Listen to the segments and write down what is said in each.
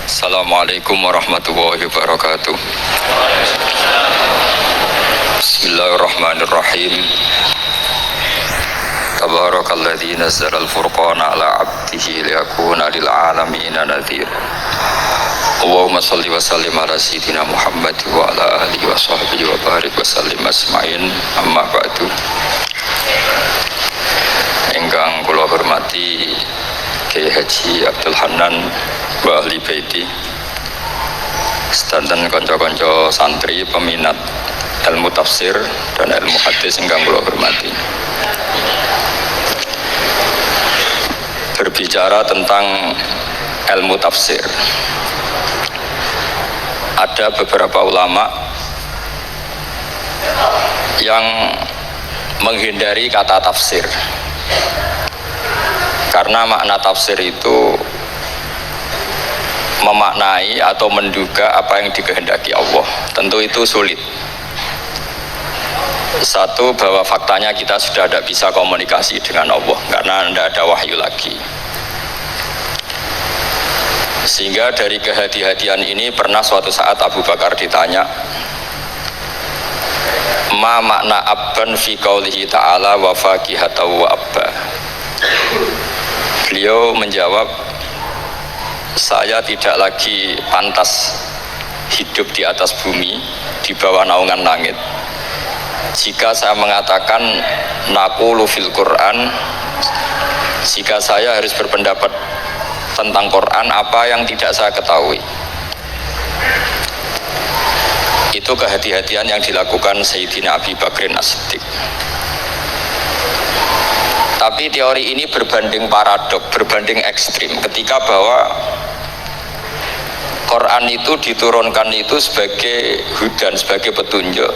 Assalamualaikum warahmatullahi wabarakatuh. Bismillahirrahmanirrahim. Tabarakalladzi nazzala al-furqana ala 'abdihi liyakuna lil 'alamina nadhir. Allahumma shalli wa sallim ala sayyidina Muhammad wa ala alihi wa sahbihi wa barik wa sallim asma'in. Amma ba'du. Ingkang kula hormati Kiai Haji Abdul Hanan wa ahli baiti, sedanten kanca-kanca santri peminat ilmu tafsir dan ilmu hadis ingkang kula hormati. Berbicara tentang ilmu tafsir, ada beberapa ulama yang menghindari kata tafsir karena makna tafsir itu memaknai atau menduga apa yang dikehendaki Allah. Tentu itu sulit. Satu, bahwa faktanya kita sudah tidak bisa komunikasi dengan Allah karena tidak ada wahyu lagi. Sehingga dari kehati-hatian ini pernah suatu saat Abu Bakar ditanya, ma makna abban fi qaulihi ta'ala wa faqihatan wa abba. Beliau menjawab, saya tidak lagi pantas hidup di atas bumi di bawah naungan langit jika saya mengatakan naqulu fil Quran, jika saya harus berpendapat tentang Quran apa yang tidak saya ketahui. Itu kehati-hatian yang dilakukan Sayyidina Abi Bakrin As-Siddiq. Tapi teori ini berbanding paradok, berbanding ekstrim, ketika bahwa Quran itu diturunkan itu sebagai hudan, sebagai petunjuk.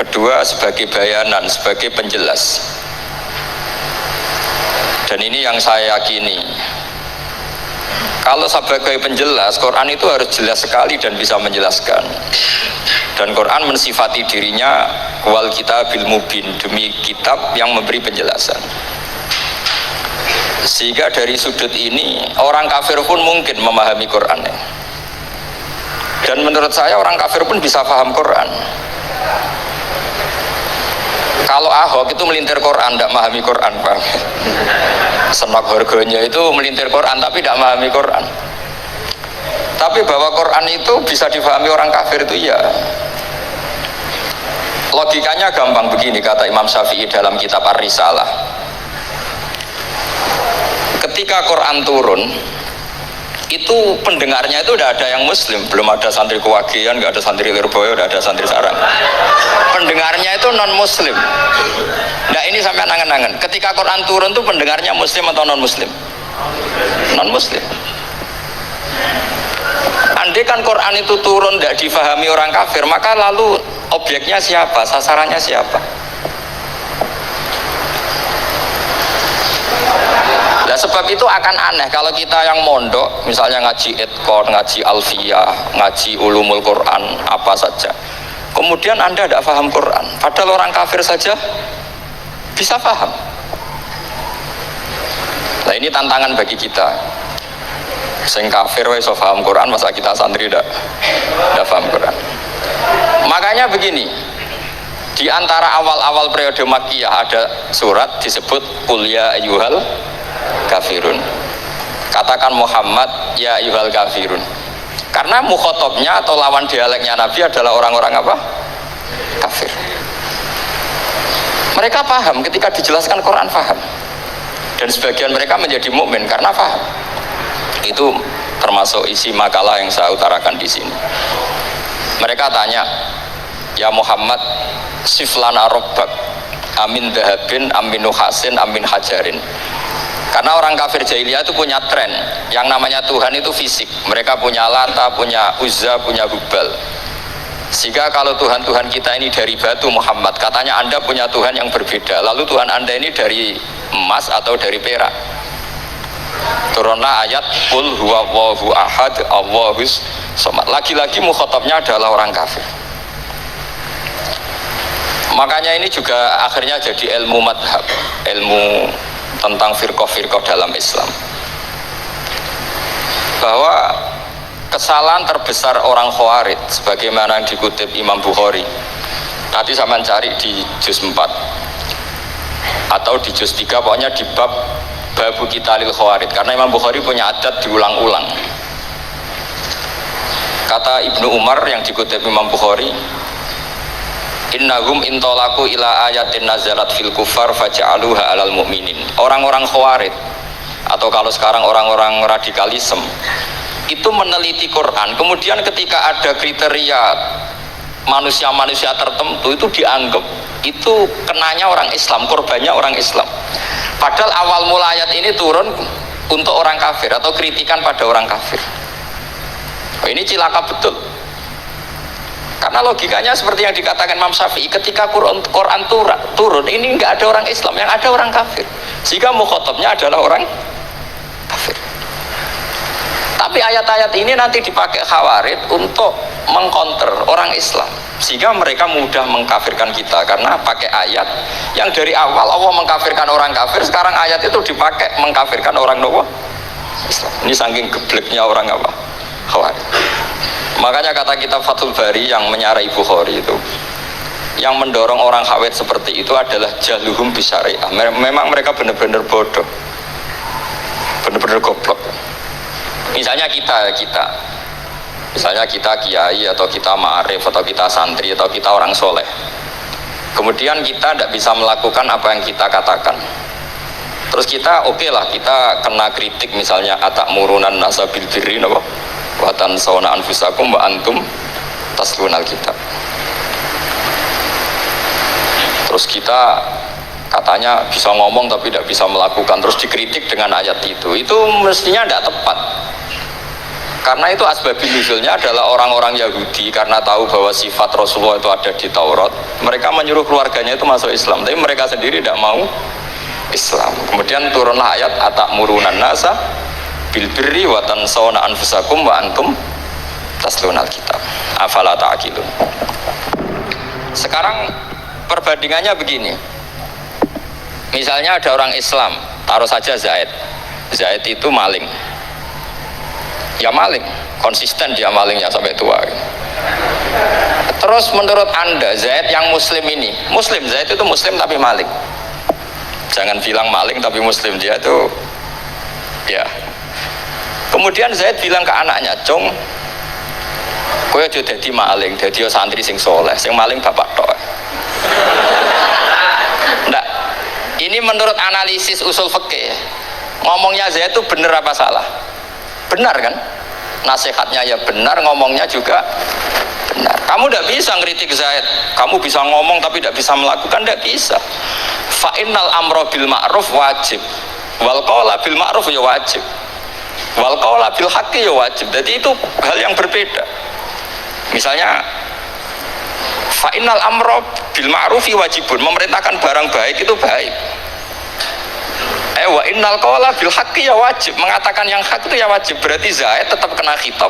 Kedua, sebagai bayanan, sebagai penjelas. Dan ini yang saya yakini. Kalau sebagai penjelas, Quran itu harus jelas sekali dan bisa menjelaskan. Dan Quran mensifati dirinya wal kitabil mubin, demi kitab yang memberi penjelasan. Sehingga dari sudut ini orang kafir pun mungkin memahami Quran. Dan menurut saya orang kafir pun bisa paham Quran. Kalau Ahok itu melintir Quran, tidak memahami Quran, Pak. Senak harganya itu melintir Quran tapi tidak memahami Quran. Tapi bahwa Quran itu bisa dipahami orang kafir itu ya. Logikanya gampang begini, kata Imam Syafi'i dalam kitab Ar-Risalah. Ketika Quran turun, itu pendengarnya itu tidak ada yang muslim, belum ada santri Kewagian, nggak ada santri Lirboyo, nggak ada santri Sarang. Pendengarnya itu non muslim. Nah ini sampai angan-angan, ketika Quran turun itu pendengarnya muslim atau non muslim? Non muslim. Andai kan Quran itu turun tidak difahami orang kafir, maka lalu objeknya siapa, sasarannya siapa? Nah, sebab itu akan aneh kalau kita yang mondok, misalnya ngaji Etkon, ngaji Alfiyah, ngaji Ulumul Quran, apa saja. Kemudian Anda tidak paham Quran, padahal orang kafir saja bisa paham. Nah ini tantangan bagi kita. Sing kafir wis paham Quran, masa kita santri tidak paham Quran. Makanya begini, di antara awal-awal periode Makkiyah ada surat disebut Qul ya ayyuhal kafirun. Katakan Muhammad ya ayyuhal kafirun. Karena mukhotabnya atau lawan dialeknya Nabi adalah orang-orang apa? Kafir. Mereka paham ketika dijelaskan Quran, paham. Dan sebagian mereka menjadi mukmin karena paham. Itu termasuk isi makalah yang saya utarakan di sini. Mereka tanya, ya Muhammad, siflana robbak amin dahabin amin nuhasin amin hajarin. Karena orang kafir jahiliyah itu punya tren yang namanya Tuhan itu fisik. Mereka punya Lata, punya Uzza, punya Hubal. Sehingga kalau Tuhan-Tuhan kita ini dari batu Muhammad, katanya Anda punya Tuhan yang berbeda. Lalu Tuhan Anda ini dari emas atau dari perak. Turunlah ayat Qul huwallahu ahad Allahus somad. Lagi-lagi mukhatabnya adalah orang kafir. Makanya ini juga akhirnya jadi ilmu madhab, ilmu tentang firqah-firqah dalam Islam, bahwa kesalahan terbesar orang Khawarij sebagaimana yang dikutip Imam Bukhari. Nanti saya mencari di juz 4 atau di juz 3, pokoknya di bab Babu Qitalil Khawarij, karena Imam Bukhari punya adat diulang-ulang. Kata Ibnu Umar yang dikutip Imam Bukhari, innahum intolaku ila ayatin nazalat fil kufar faja'aluha alal mu'minin. Orang-orang Khawarij, atau kalau sekarang orang-orang radikalisme, itu meneliti Quran, kemudian ketika ada kriteria manusia-manusia tertentu itu dianggap itu kenanya orang Islam, korbannya orang Islam. Padahal awal mula ayat ini turun untuk orang kafir atau kritikan pada orang kafir. Ini cilaka betul. Karena logikanya seperti yang dikatakan Imam Syafi'i, ketika Quran turun, ini nggak ada orang Islam, yang ada orang kafir. Sehingga mukhatabnya adalah orang kafir. Tapi ayat-ayat ini nanti dipakai Khawarij untuk mengcounter orang Islam, sehingga mereka mudah mengkafirkan kita karena pakai ayat yang dari awal Allah mengkafirkan orang kafir, sekarang ayat itu dipakai mengkafirkan orang Islam. Ini saking gebleknya orang apa? Khawarij. Makanya kata kitab Fathul Bari yang menyarai Bukhari itu, yang mendorong orang Khawarij seperti itu adalah jahluhum bisyariah. Memang mereka benar-benar bodoh, benar-benar goblok. Misalnya kita kiai atau kita ma'arif atau kita santri atau kita orang soleh, kemudian kita tidak bisa melakukan apa yang kita katakan, terus kita oke lah, kita kena kritik misalnya atakmurunan nasa bil birri wa tansawna anfusakum wa antum taslunal kitab. Terus kita katanya bisa ngomong tapi tidak bisa melakukan, terus dikritik dengan ayat itu mestinya tidak tepat. Karena itu asbabun nuzulnya adalah orang-orang Yahudi, karena tahu bahwa sifat Rasulullah itu ada di Taurat, mereka menyuruh keluarganya itu masuk Islam, tapi mereka sendiri tidak mau Islam. Kemudian turunlah ayat atakmurunan nasa bil birri wa tansawna anfusakum wa antum taslunal kitab afala ta'qilun. Sekarang perbandingannya begini, misalnya ada orang Islam, taruh saja Zaid itu maling, ya maling, konsisten dia malingnya sampai tua. Terus menurut Anda Zaid yang muslim ini, Zaid itu muslim tapi maling, jangan bilang maling tapi muslim, dia itu ya. Kemudian Zaid bilang ke anaknya, "Cung, kowe aja dadi maling, dadi santri sing soleh, sing maling bapak tok." Nggak, ini menurut analisis usul fikih, ngomongnya Zaid itu benar apa salah? Benar kan? Nasihatnya ya benar, ngomongnya juga benar. Kamu tidak bisa ngeritik Zaid, kamu bisa ngomong tapi tidak bisa melakukan, tidak bisa. Fa innal amra bil ma'ruf wajib, wal qawla bil ma'ruf ya wajib, wal qawla bil haqqi ya wajib. Jadi itu hal yang berbeda. Misalnya fa innal amra bil ma'rufi wajibun, memerintahkan barang baik itu baik. Wa innal qawla bil haqqi ya wajib, mengatakan yang hak itu ya wajib. Berarti Zaid tetap kena khitab,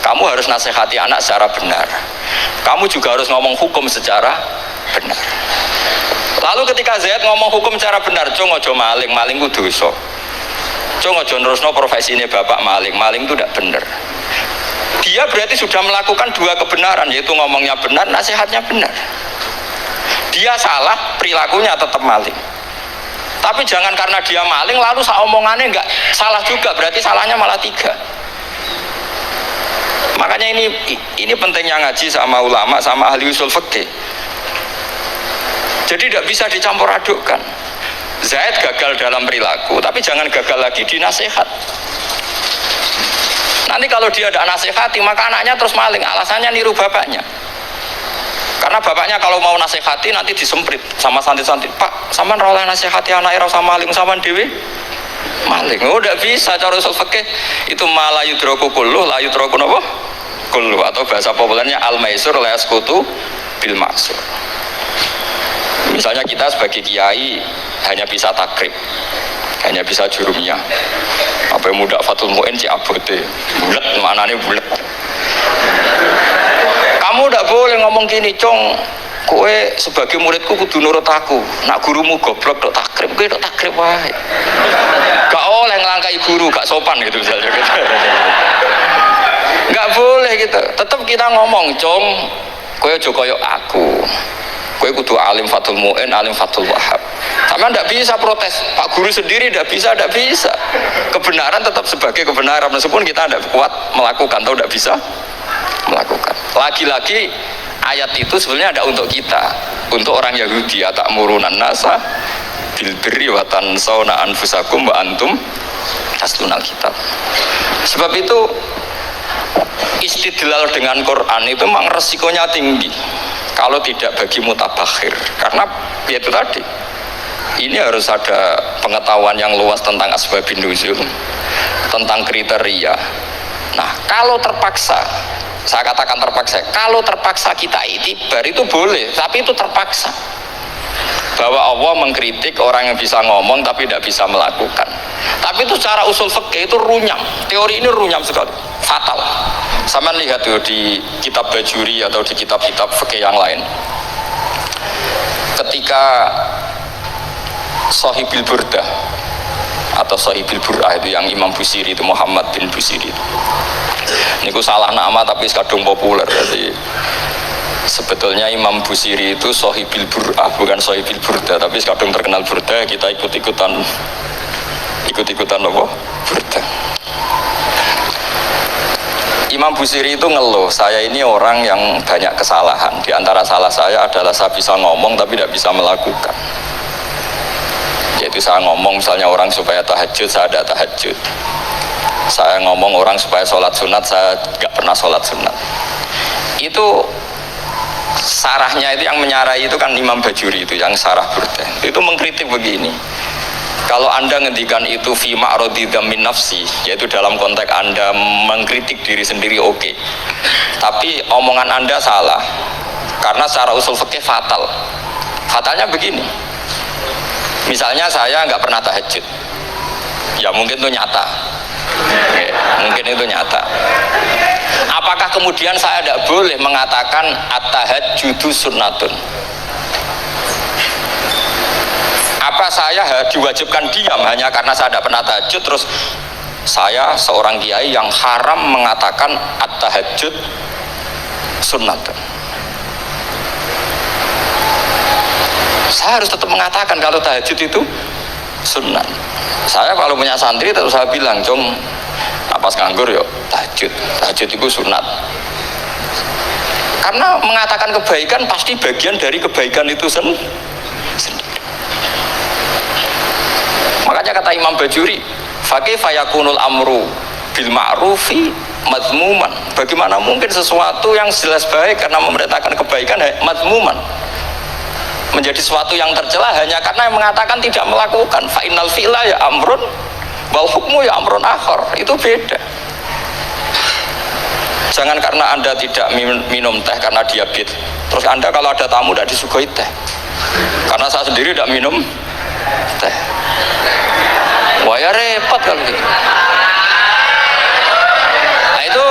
kamu harus nasihati anak secara benar, kamu juga harus ngomong hukum secara benar. Lalu ketika Zaid ngomong hukum secara benar, cung ojo maling, maling itu dosa, cung ojo nerusno profesi ini bapak maling itu tidak benar. Dia berarti sudah melakukan dua kebenaran, yaitu ngomongnya benar, nasihatnya benar. Dia salah, perilakunya tetap maling. Tapi jangan karena dia maling lalu omongannya enggak salah juga, berarti salahnya malah tiga. Makanya ini pentingnya ngaji sama ulama, sama ahli usul fikih. Jadi tidak bisa dicampur adukkan. Zaid gagal dalam perilaku, tapi jangan gagal lagi di nasihat. Nanti kalau dia tidak nasihati, maka anaknya terus maling, alasannya niru bapaknya. Karena bapaknya kalau mau nasihati nanti disemprit sama santri-santri, "Pak, sampean ora oleh nasihati anak ora usah maling, sampean dhewe maling." Oh, tidak bisa, cara usul fikih itu malah yudroku kullu, la yudroku napa? Kullu, atau bahasa populernya al-maisur la yasqutu bil maksur. Misalnya kita sebagai kiai hanya bisa takrib, hanya bisa jurumiyah. Apa yang muda Fathul Mu'in Ciabote, bulet, maknanya bulet. Kamu tidak boleh ngomong gini, "Cung, kowe sebagai muridku kudu nurut aku. Nak gurumu goblok dok takrib, kowe dok takrib wae. Gak oleh ngelangkai guru, gak sopan gitu misalnya." Gak gitu. Tetap kita ngomong, "Cung, kowe aja koyo aku. Kowe kudu alim Fathul Mu'in, alim Fathul Wahab." Sama ndak bisa protes. Pak guru sendiri ndak bisa. Kebenaran tetap sebagai kebenaran meskipun kita ndak kuat melakukan atau ndak bisa melakukan. Lagi-lagi ayat itu sebenarnya ada untuk kita, untuk orang Yahudi, atamuruna nasa bil birri wa tansawna anfusakum wa antum taslunal kitab. Sebab itu istidlal dengan Quran itu memang resikonya tinggi kalau tidak bagi mutabakhir, karena itu tadi ini harus ada pengetahuan yang luas tentang asbabun nuzul, tentang kriteria. Nah, kalau terpaksa, saya katakan terpaksa, kalau terpaksa kita itibar itu boleh, tapi itu terpaksa. Bahwa Allah mengkritik orang yang bisa ngomong tapi tidak bisa melakukan. Tapi itu secara usul fikih itu runyam. Teori ini runyam sekali, fatal. Sama lihat tuh di kitab Bajuri atau di kitab-kitab fikih yang lain. Ketika Shahibil Burdah atau Shahibil Bur'ah itu yang Imam Busiri itu, Muhammad bin Busiri itu. Ini salah nama tapi kadung populer. Jadi sebetulnya Imam Busiri itu Shahibil Bur'ah, bukan Shahibil Burdah, tapi kadung terkenal Burdah, kita ikut-ikutan apa? Burdah. Imam Busiri itu ngeluh, saya ini orang yang banyak kesalahan. Di antara salah saya adalah saya bisa ngomong tapi tidak bisa melakukan. Yaitu saya ngomong misalnya orang supaya tahajud, saya tidak tahajud. Saya ngomong orang supaya sholat sunat, saya tidak pernah sholat sunat. Itu sarahnya itu yang menyarai itu kan Imam Bajuri itu yang sarah Burdah. Itu mengkritik begini. Kalau Anda ngendikan itu fi ma'radi dzammin nafsi, yaitu dalam konteks Anda mengkritik diri sendiri oke. Tapi omongan Anda salah. Karena secara usul fikih fatal. Fatalnya begini. Misalnya saya nggak pernah tahajud. Ya mungkin itu nyata. Mungkin itu nyata. Apakah kemudian saya tidak boleh mengatakan at-tahajjudu sunnatun? Apa saya diwajibkan diam hanya karena saya tidak pernah tahajud, terus saya seorang kiai yang haram mengatakan at-tahajjud sunnatun? Saya harus tetap mengatakan kalau tahajud itu sunnah. Saya kalau punya santri terus saya bilang, "Cung, napas nganggur yuk tahajud itu sunat." Karena mengatakan kebaikan pasti bagian dari kebaikan itu sendiri. Makanya kata Imam Bajuri, "Fakaifa yakunul amru bil ma'rufi madmuman." Bagaimana mungkin sesuatu yang jelas baik karena memerintahkan kebaikan madmuman menjadi sesuatu yang tercela hanya karena yang mengatakan tidak melakukan. Fa innal fi'la ya amrun wal hukmu ya amrun akhar. Itu beda. Jangan karena Anda tidak minum teh karena diabetes, terus Anda kalau ada tamu tidak disuguhi teh. Karena saya sendiri tidak minum teh. Wah ya repot kalau gitu. Nah itu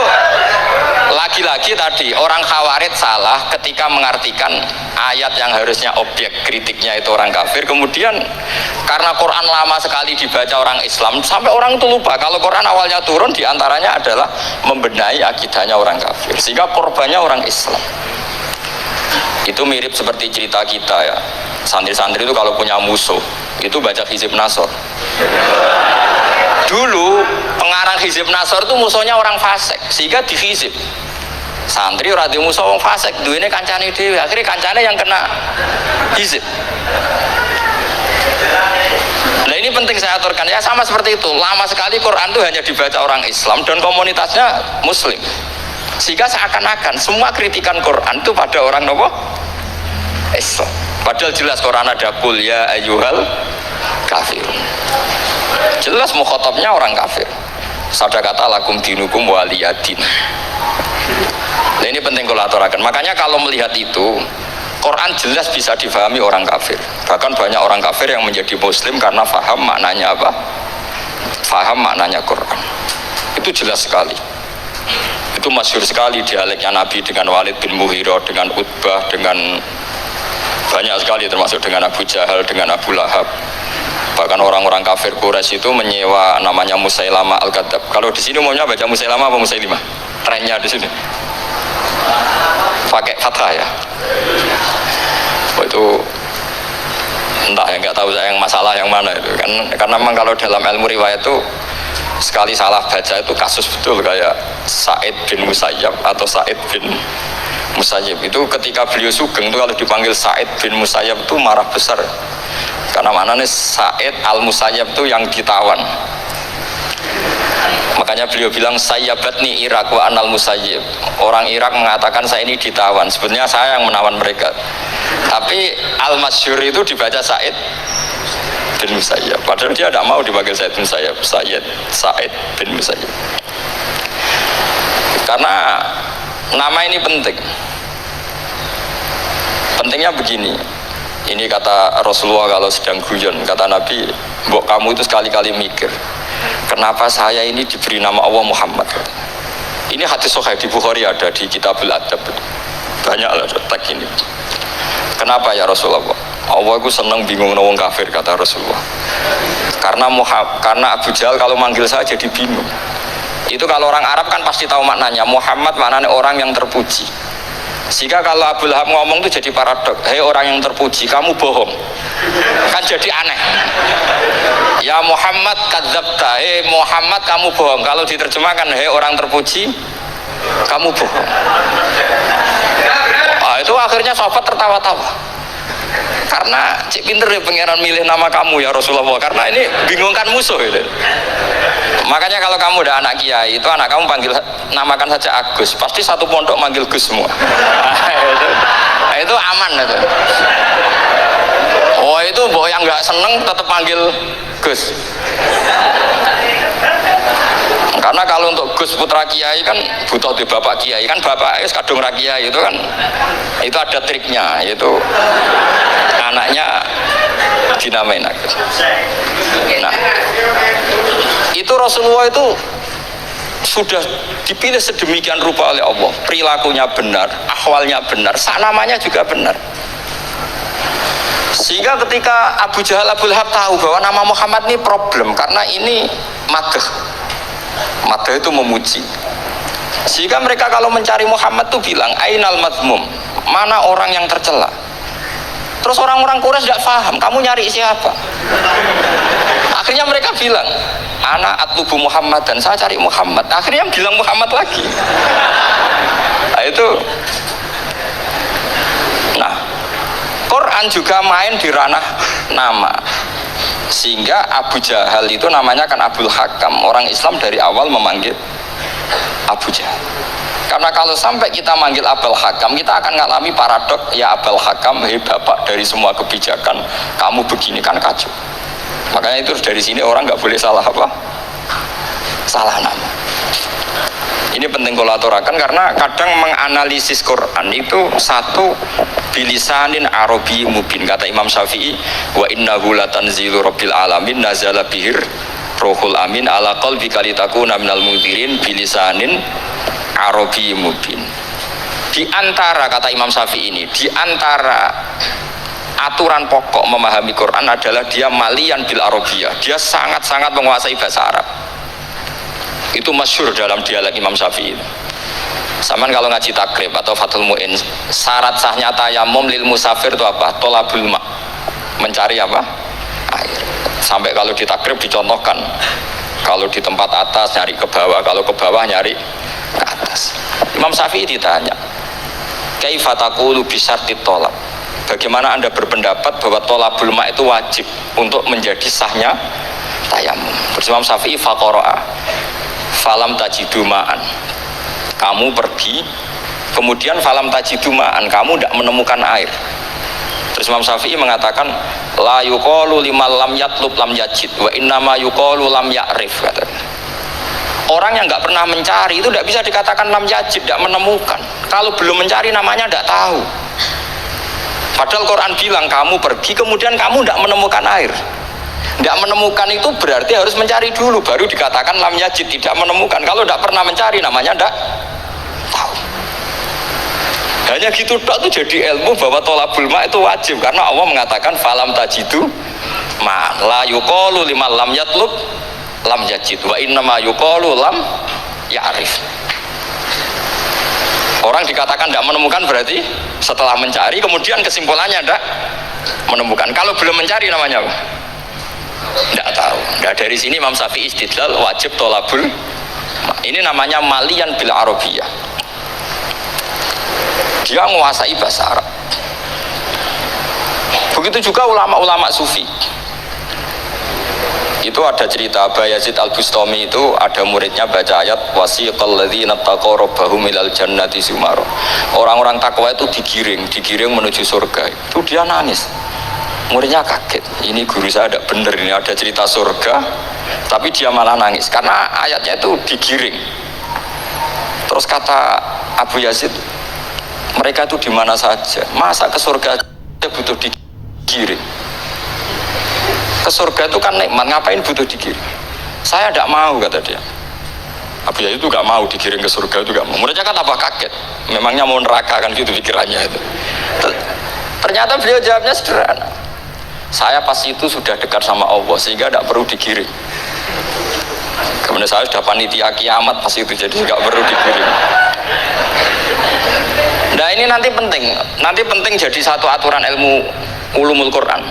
lagi-lagi tadi orang Khawarij salah ketika mengartikan ayat yang harusnya objek kritiknya itu orang kafir, kemudian karena Quran lama sekali dibaca orang Islam sampai orang itu lupa kalau Quran awalnya turun diantaranya adalah membenahi akidahnya orang kafir, sehingga korbannya orang Islam. Itu mirip seperti cerita kita ya, santri-santri itu kalau punya musuh itu baca Hizib Nasr. Dulu pengarang Hizib Nasr itu musuhnya orang fasik, sehingga dihizib. Santri ora di musuh wong fasik, duwene kancane dhewe, akhirnya kancane yang kena hizib. Nah ini penting saya aturkan ya, sama seperti itu. Lama sekali Quran itu hanya dibaca orang Islam dan komunitasnya Muslim, sehingga seakan-akan semua kritikan Quran itu pada orang nopo Islam. Padahal jelas Quran ada kul ya ayyuhal kafir. Jelas mukhatabnya orang kafir. Sada kata lakum dinukum waliyadin. Nah ini penting kalau aturakan. Makanya kalau melihat itu, Quran jelas bisa difahami orang kafir. Bahkan banyak orang kafir yang menjadi Muslim karena faham maknanya apa? Faham maknanya Quran. Itu jelas sekali. Itu masyhur sekali dialeknya Nabi dengan Walid bin Mughirah, dengan Utbah, dengan banyak sekali termasuk dengan Abu Jahal, dengan Abu Lahab. Bahkan orang-orang kafir Quraisy itu menyewa namanya Musailama Al-Kadzab. Kalau di sini umumnya baca Musailama apa Musailimah? trennya di sini. Pakai fathah ya. Oh, itu entah ya, nggak tahu saya yang masalah yang mana itu kan, karena memang kalau dalam ilmu riwayat itu sekali salah baca itu kasus betul, kayak Sa'id bin Musayyab atau Sa'id bin Musayyib itu ketika beliau sugeng itu kalau dipanggil Sa'id bin Musayyab itu marah besar, karena maknanya Sa'id al Musayyab itu yang ditawan. Makanya beliau bilang sayyabatni Irak wa anal Musayyib. Orang Irak mengatakan saya ini ditawan, sebenarnya saya yang menawan mereka. Tapi al-masyhur itu dibaca Sa'id bin Musayyab, padahal dia tidak mau dipanggil Sa'id bin Musayyab, Sa'id bin Musayyab. Karena nama ini penting. Pentingnya begini. Ini kata Rasulullah kalau sedang guyon, kata Nabi, mbok kamu itu sekali-kali mikir, kenapa saya ini diberi nama Allah Muhammad. Ini hadis sahih di Bukhari, ada di Kitabul Adab. Banyak lah teks ini. Kenapa ya Rasulullah? Allah itu senang bingung wong kafir, kata Rasulullah. Karena Abu Jahal kalau manggil saya jadi bingung. Itu kalau orang Arab kan pasti tahu maknanya. Muhammad maknanya orang yang terpuji. Sehingga kalau Abu Lahab ngomong itu jadi paradok. Hei orang yang terpuji, kamu bohong. Kan jadi aneh. Ya Muhammad kadzabta, hei Muhammad kamu bohong. Kalau diterjemahkan, hei orang terpuji, kamu bohong. Itu akhirnya sahabat tertawa-tawa. Karena cik pinter ya pangeran milih nama kamu ya Rasulullah, karena ini bingungkan musuh itu. Makanya kalau kamu udah anak kiai, itu anak kamu namakan saja Agus, pasti satu pondok manggil Gus semua. Itu aman itu. Oh itu boh yang nggak seneng tetap panggil Gus. Karena kalau untuk Gus putra kiai kan butuh di bapak kiai, kan bapak kadung ra kiai itu kan, itu ada triknya, yaitu anaknya dinamain Agus. Nah, itu Rasulullah itu sudah dipilih sedemikian rupa oleh Allah, perilakunya benar, ahwalnya benar, namanya juga benar. Sehingga ketika Abu Jahal, Abu Lahab tahu bahwa nama Muhammad ini problem, karena ini Madah itu memuji. Sehingga mereka kalau mencari Muhammad tuh bilang ainal madmum, mana orang yang tercela. Terus orang-orang Quraisy tidak paham, kamu nyari siapa? Akhirnya mereka bilang, ana atlubu Muhammad, dan saya cari Muhammad. Akhirnya bilang Muhammad lagi. Nah, itu. Nah, Quran juga main di ranah nama. Sehingga Abu Jahal itu namanya kan Abul Hakam. Orang Islam dari awal memanggil Abu Jahal. Karena kalau sampai kita manggil Abul Hakam, kita akan mengalami paradok. Ya Abul Hakam, hei bapak dari semua kebijakan, kamu begini kan kacau. Makanya itu dari sini orang nggak boleh salah apa? Salah nama. Ini penting kalau aturakan, karena kadang menganalisis Quran itu satu bilisanin Arabi mubin, kata Imam Syafi'i, wa innahu latanzilu rabbil alamin nazala bihir rohul amin ala qalbika litakuna minal mudhirin bilisanin Arabi mubin. Di antara, kata Imam Syafi'i ini, di antara aturan pokok memahami Quran adalah dia malian bil arabiyah, dia sangat-sangat menguasai bahasa Arab. Itu masyhur dalam dialek Imam Syafi'i. Saman kalau ngaji takrib atau Fathul Mu'in, syarat sahnya tayamum lil musafir itu apa? Tolabul ma', mencari apa? Air. Sampai kalau di takrib dicontohkan, kalau di tempat atas nyari ke bawah, kalau ke bawah nyari ke atas. Imam Syafi'i ditanya, kaifa taqulu bi syartit tolab? Bagaimana Anda berpendapat bahwa tolabul ma' itu wajib untuk menjadi sahnya tayamum? Terus Imam Syafi'i faqara'a falam tajidu ma'an, kamu pergi kemudian falam tajidu ma'an, kamu tidak menemukan air. Terus Imam Syafi'i mengatakan la yuqalu liman lam yatlub lam yajid wa innama yuqalu lam ya'rif. Orang yang nggak pernah mencari itu tidak bisa dikatakan lam yajid, tidak menemukan. Kalau belum mencari namanya tidak tahu. Padahal Quran bilang kamu pergi kemudian kamu tidak menemukan air. Tidak menemukan itu berarti harus mencari dulu, baru dikatakan lam yajid, tidak menemukan. Kalau tidak pernah mencari namanya tidak tahu. Hanya gitu tok itu jadi ilmu bahwa tolabul ma' itu wajib, karena Allah mengatakan falam tajidu ma la yuqalu liman lam yatlub lam yajid wa innama yuqalu lam ya'rif. Orang dikatakan tidak menemukan berarti setelah mencari kemudian kesimpulannya tidak menemukan. Kalau belum mencari namanya apa? Tidak tahu. Nah, dari sini Imam Syafi'i istidlal wajib tolabul. Ini namanya malian bil arabiyah. Dia menguasai bahasa Arab. Begitu juga ulama-ulama sufi. Itu ada cerita Bayazid Al-Bustami, itu ada muridnya baca ayat wasiqal ladzina taqaw rabbahum ilal jannati sumara. Orang-orang takwa itu digiring menuju surga. Itu dia nangis. Muridnya kaget. Ini guru saya ada bener, ini ada cerita surga, tapi dia malah nangis karena ayatnya itu digiring. Terus kata Abu Yazid, mereka itu di mana saja, masa ke surga butuh digiring? Ke surga itu kan nikmat, ngapain butuh digiring? Saya tidak mau, kata dia. Abu Yazid itu gak mau digiring ke surga, itu gak mau. Mereka kan tambah kaget, memangnya mau neraka kan gitu pikirannya itu. Ternyata beliau jawabnya sederhana, saya pas itu sudah dekat sama Allah sehingga tidak perlu digiring. Kemudian saya sudah panitia kiamat pas itu, jadi nggak perlu digiring. Nah ini nanti penting jadi satu aturan ilmu ulumul Quran.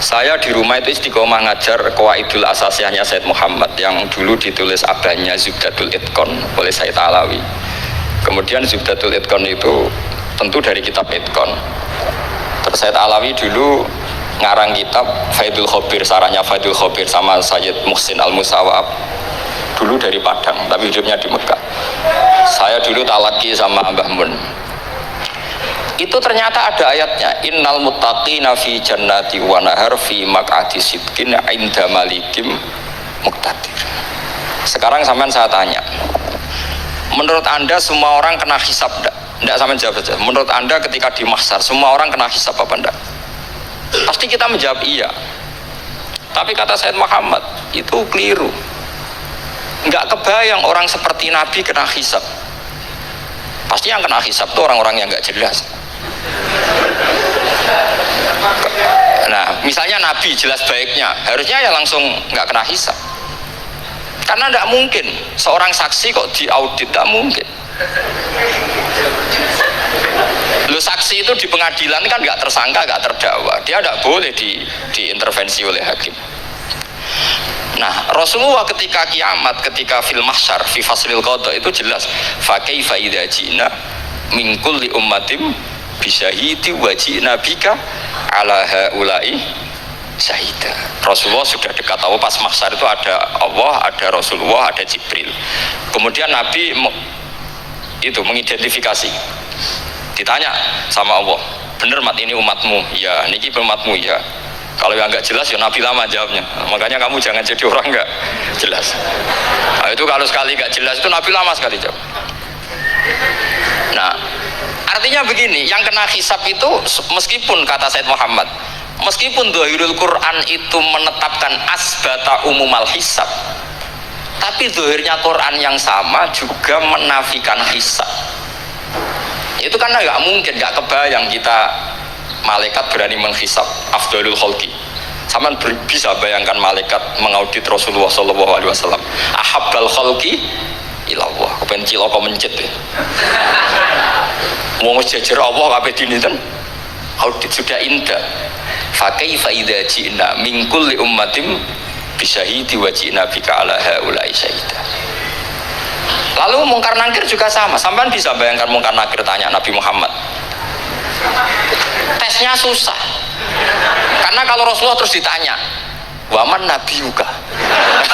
Saya di rumah itu istiqomah ngajar Qawaidul Asasiyahnya Said Muhammad yang dulu ditulis abahnya Zubdatul Itqon oleh Said Alawi. Kemudian Zubdatul Itqon itu tentu dari kitab Itqon. Terus Said Alawi dulu ngarang kitab Faidul Khobir, sarahnya Faidul Khobir sama Sayyid Muhsin Al-Musawab, dulu dari Padang tapi hidupnya di Mekah. Saya dulu talaki sama Mbah Mun. Itu ternyata ada ayatnya, innal muttaqina fi jannati wa nahar fi maq'adi sidqin 'inda malikim muqtadir. Sekarang sampean saya tanya, menurut Anda semua orang kena hisab enggak? Enggak, sampean jawab saja. Menurut Anda ketika di mahsyar semua orang kena hisab apa enggak? Pasti kita menjawab iya. Tapi kata Said Muhammad itu keliru. Enggak kebayang orang seperti Nabi kena hisab. Pasti yang kena hisab itu orang-orang yang enggak jelas. Nah, misalnya Nabi jelas baiknya, harusnya ya langsung nggak kena hisab. Karena tidak mungkin seorang saksi kok diaudit, tidak mungkin. Lu saksi itu di pengadilan kan nggak tersangka, nggak terdakwa, dia tidak boleh diintervensi oleh hakim. Nah, Rasulullah ketika kiamat, ketika fil mahsyar, fi faslil qada itu jelas, fa kaifa idza ji'na min kulli ummatin bisyahidi wajib nabika ala haulai syahida. Rasulullah sudah dekat Allah, pas mahsyar itu ada Allah, ada Rasulullah, ada Jibril. Kemudian Nabi itu mengidentifikasi, ditanya sama Allah, bener mat ini umatmu? Ya, niki umatmu ya. Kalau yang nggak jelas ya Nabi lama jawabnya. Makanya kamu jangan jadi orang nggak jelas. Nah, itu kalau sekali nggak jelas itu Nabi lama sekali jawab. Nah, artinya begini, yang kena hisab itu meskipun kata Said Muhammad, meskipun Dhahirul Quran itu menetapkan asbata umumal hisab, tapi zahirnya Quran yang sama juga menafikan hisab. Itu karena nggak mungkin, nggak kebayang kita malaikat berani menghisab afdalul khalqi. Sama bisa bayangkan malaikat mengaudit Rasulullah SAW. Ahabbal khalqi ilallah, kepen cilaka mencet ya. Mau ngejajar Allah kabeh dinten audit sudah indah. Fa kaifa idza ji'na min kulli ummatin bisyahidi wa ji'na bika ala haula'i syahida. Lalu mungkar nakir juga sama. Sampean bisa bayangkan mungkar nakir tanya Nabi Muhammad. Tesnya susah. Karena kalau Rasulullah terus ditanya, "Waman nabiyuka?"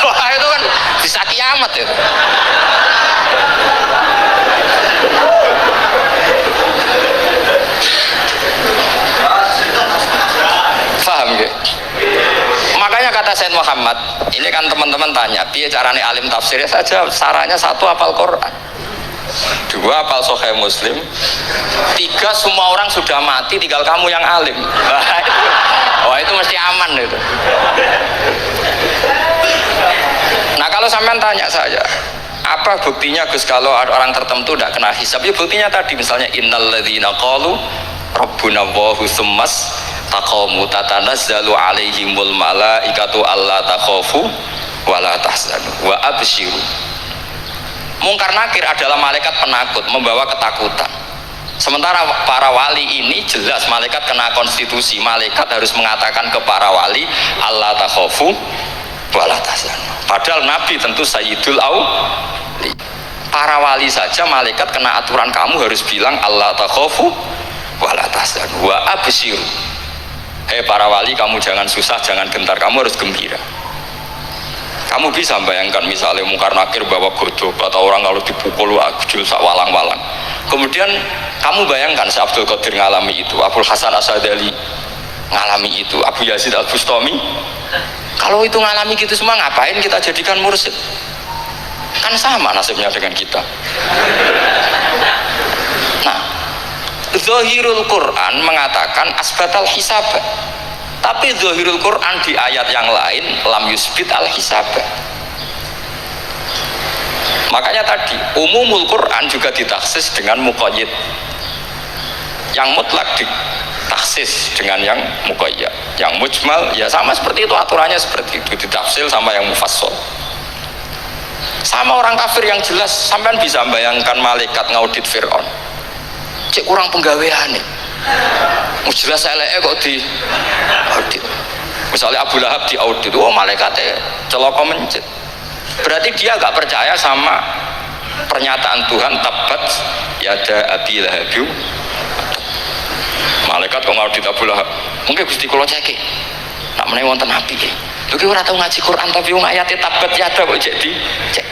Wah, itu kan bisa kiamat itu. Paham ya? Makanya kata Said Muhammad, ini kan teman-teman tanya, piye carane alim tafsirnya saja, sarannya satu hafal Quran, dua hafal Sahih Muslim, tiga semua orang sudah mati, tinggal kamu yang alim. Wah itu mesti aman itu. Nah kalau sampean tanya saya, apa buktinya Gus kalau orang tertentu tidak kena hisab? Ya buktinya tadi misalnya innalladzina qalu rabbuna Allahu tsummas taqamu tatanazzalu alaihimul malaikatu alla takhafu wa la tahzanu wa absyiru. Mungkar nakir adalah malaikat penakut, membawa ketakutan. Sementara para wali ini jelas malaikat kena konstitusi. Malaikat harus mengatakan ke para wali, Allah takhofu wala tahzanu. Padahal Nabi tentu sayyidul auli. Para wali saja malaikat kena aturan, kamu harus bilang Allah takhofu wala tahzanu wa abshiru. Hei para wali, kamu jangan susah, jangan gentar, kamu harus gembira. Kamu bisa bayangkan misalnya mungkar nakir bawa godok atau orang kalau dipukul akjul sak walang-walang. Kemudian kamu bayangkan si Abdul Qadir ngalami itu, Abdul Hasan Asadali ngalami itu, Abu Yazid Al-Bustami. Kalau itu ngalami gitu semua, ngapain kita jadikan mursyid? Kan sama nasibnya dengan kita. Nah, Zahirul Quran mengatakan asbatal hisab. Tapi Zahirul Quran di ayat yang lain lam yusbit al hisab. Makanya tadi umumul Quran juga ditaksis dengan muqayyid. Yang mutlak ditaksis dengan yang muqayyad. Yang mujmal ya sama seperti itu, aturannya seperti itu, ditafsil sama yang mufassal. Sama orang kafir yang jelas, sampean bisa bayangkan malaikat ngaudit Fir'aun. Cek kurang penggawean nih. Jelas eleke kok di audit. Misalnya Abu Lahab di audit, oh malaikatnya celaka mencet. Berarti dia gak percaya sama pernyataan Tuhan, tabat yada abi lahabiu. Malaikat kok ngaudit Abu Lahab. Mungkin Gusti kula cek. Nak menawi wonten api iki. Lho ki ora tau ngaji Quran tapi wong ayate tabat yada kok jadi cek.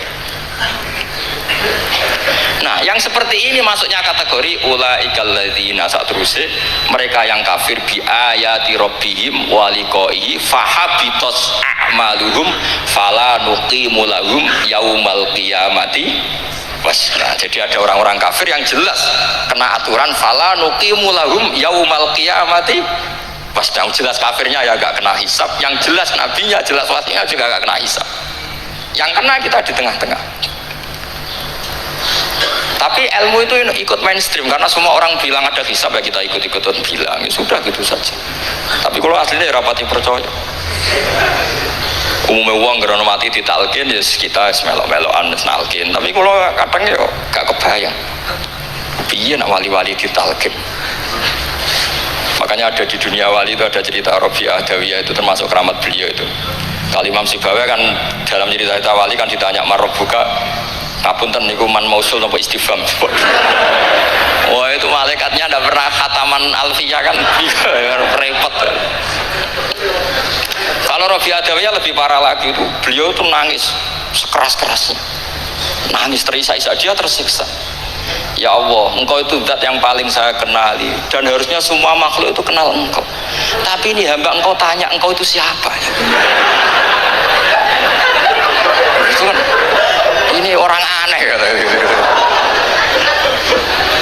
Nah, yang seperti ini masuknya kategori ulaikal ladzina, saterusé mereka yang kafir bi ayati rabbihim wa liqaihi fahabitos a'maluhum fala nuqimu lahum yaumal qiyamati wasna. Jadi ada orang-orang kafir yang jelas kena aturan fala nuqimu lahum yaumal qiyamati wasna. Jelas kafirnya ya gak kena hisab, yang jelas nabinya, jelas wasinya juga gak kena hisab. Yang kena kita di tengah-tengah. Tapi ilmu itu ikut mainstream karena semua orang bilang ada hisab, ya kita ikut-ikutan bilang, ya sudah gitu saja. Tapi kalau aslinya ya rapati percaya. Umumnya uang gerono mati ditalkin ya kita melok-melokan nalkin. Tapi kalau kadang ya gak kebayang. Piye nak wali-wali ditalkin. Makanya ada di dunia wali itu ada cerita Rabi'ah Adawiyah, itu termasuk keramat beliau itu. Kali Imam Sibawi kan dalam cerita wali kan ditanya marrobuka, ngapunten niku man mausul nopo istifham. Wah itu malaikatnya ndak pernah khataman alfiyah kan, repot. Kalau Rabi'ah Adawiyah lebih parah lagi, itu beliau tuh nangis sekeras-kerasnya, nangis terisak-isak, dia tersiksa. Ya Allah, engkau itu zat yang paling saya kenali dan harusnya semua makhluk itu kenal engkau, tapi ini hamba engkau tanya engkau itu siapa ya? Itu kan, ini orang aneh katanya.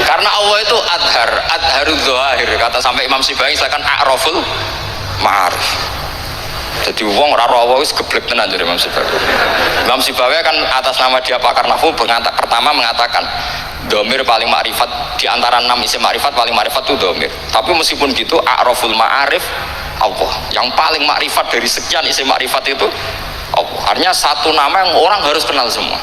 Karena Allah itu adharul zahir, kata sampai Imam Sibai silakan a'raful ma'arif. Jadi wong ora Allah wis geblek tenan dari Imam Sibai. Imam Sibai kan atas nama dia pakar nahwu pertama mengatakan domir paling makrifat di antara 6 isim makrifat, paling makrifat itu domir. Tapi meskipun gitu a'raful ma'arif Allah, yang paling makrifat dari sekian isim makrifat itu Allah. Artinya satu nama yang orang harus kenal semua.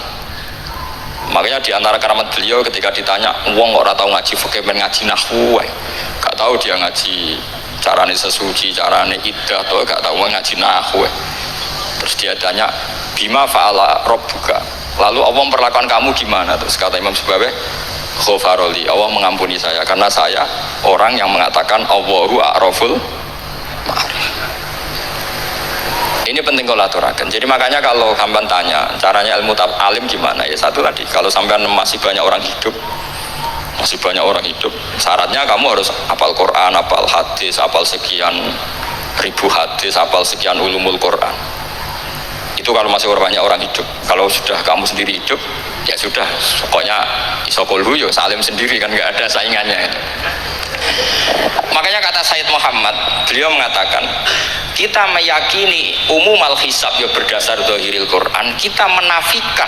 Makanya di antara keramat beliau ketika ditanya wong ora tau ngaji fikih men ngaji nahwu, gak tahu dia ngaji carane sesuci, carane idah, atau gak tahu ngaji nahwu. Terus dia tanya bima fa'ala rabbuka, lalu Allah memperlakukan kamu gimana? Terus kata Imam Sibawi, ghafaroli, Allah mengampuni saya karena saya orang yang mengatakan Allahu a'raful ma'arif. Ini penting kalau aturakan. Jadi makanya kalau sampean tanya caranya ilmu alim gimana, ya satu tadi, kalau sampean masih banyak orang hidup, syaratnya kamu harus hafal Quran, hafal hadis, hafal sekian ribu hadis, hafal sekian ulumul Quran. Itu kalau masih banyak orang hidup. Kalau sudah kamu sendiri hidup, ya sudah, pokoknya isokulhu ya salim sendiri kan, nggak ada saingannya itu. Makanya kata Sayyid Muhammad, beliau mengatakan kita meyakini umum al-hisab ya berdasar zahiril Quran, kita menafikan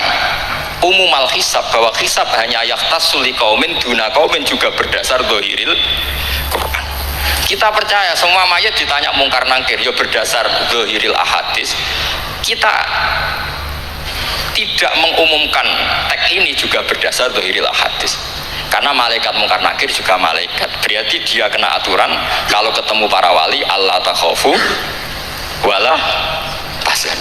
umum al-hisab bahwa hisab hanya yaktasul li qaumin duna qaumin juga berdasar zahiril Quran. Kita percaya semua mayat ditanya mungkar nangkir ya berdasar zahiril ahadis. Kita tidak mengumumkan teks ini juga berdasar dhahiril hadis. Karena malaikat mungkar nakir juga malaikat, berarti dia kena aturan kalau ketemu para wali Allah takhafu wala tahzan.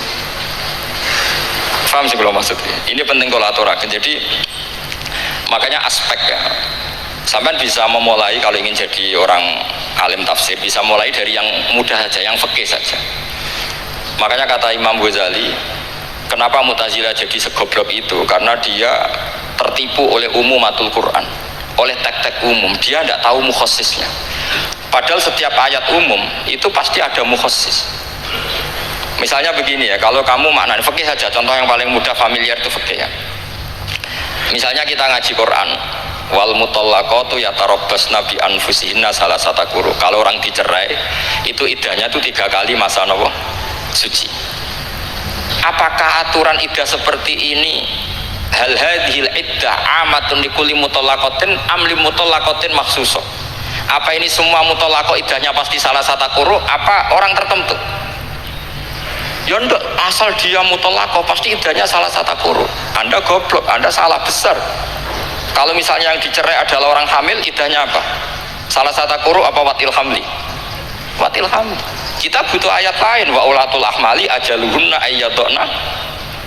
Paham sih kalau maksudnya? Ini penting kalau aturakan. Jadi makanya aspek ya, sampai bisa memulai kalau ingin jadi orang alim tafsir bisa mulai dari yang mudah saja, yang fikih saja. Makanya kata Imam Ghazali, kenapa Mu'tazilah jadi segoblok itu? Karena dia tertipu oleh umumatul Quran, oleh teks-teks umum. Dia tidak tahu mukhassisnya. Padahal setiap ayat umum itu pasti ada mukhassis. Misalnya begini ya, kalau kamu maknanya fikih saja, contoh yang paling mudah familiar itu fikih ya. Misalnya kita ngaji Quran, wal mutallaqatu yatarabbasna bi anfusihinna salasata quru. Kalau orang dicerai, itu iddahnya itu 3 kali masa nopo suci. Apakah aturan iddah seperti ini hal hadhil iddah amatun likulli mutallaqatin am li mutallaqatin makhsusah? Apa ini semua mutallaqah iddahnya pasti salah satu quru, apa orang tertentu? Ya enggak, asal dia mutallaqah pasti iddahnya salah satu quru. Anda goblok, Anda salah besar. Kalau misalnya yang dicerai adalah orang hamil, iddahnya apa? Salah satu quru apa watil hamli? Watil hamli. Kita butuh ayat lain, wa ulatul ahmali ajaluhunna ayyadna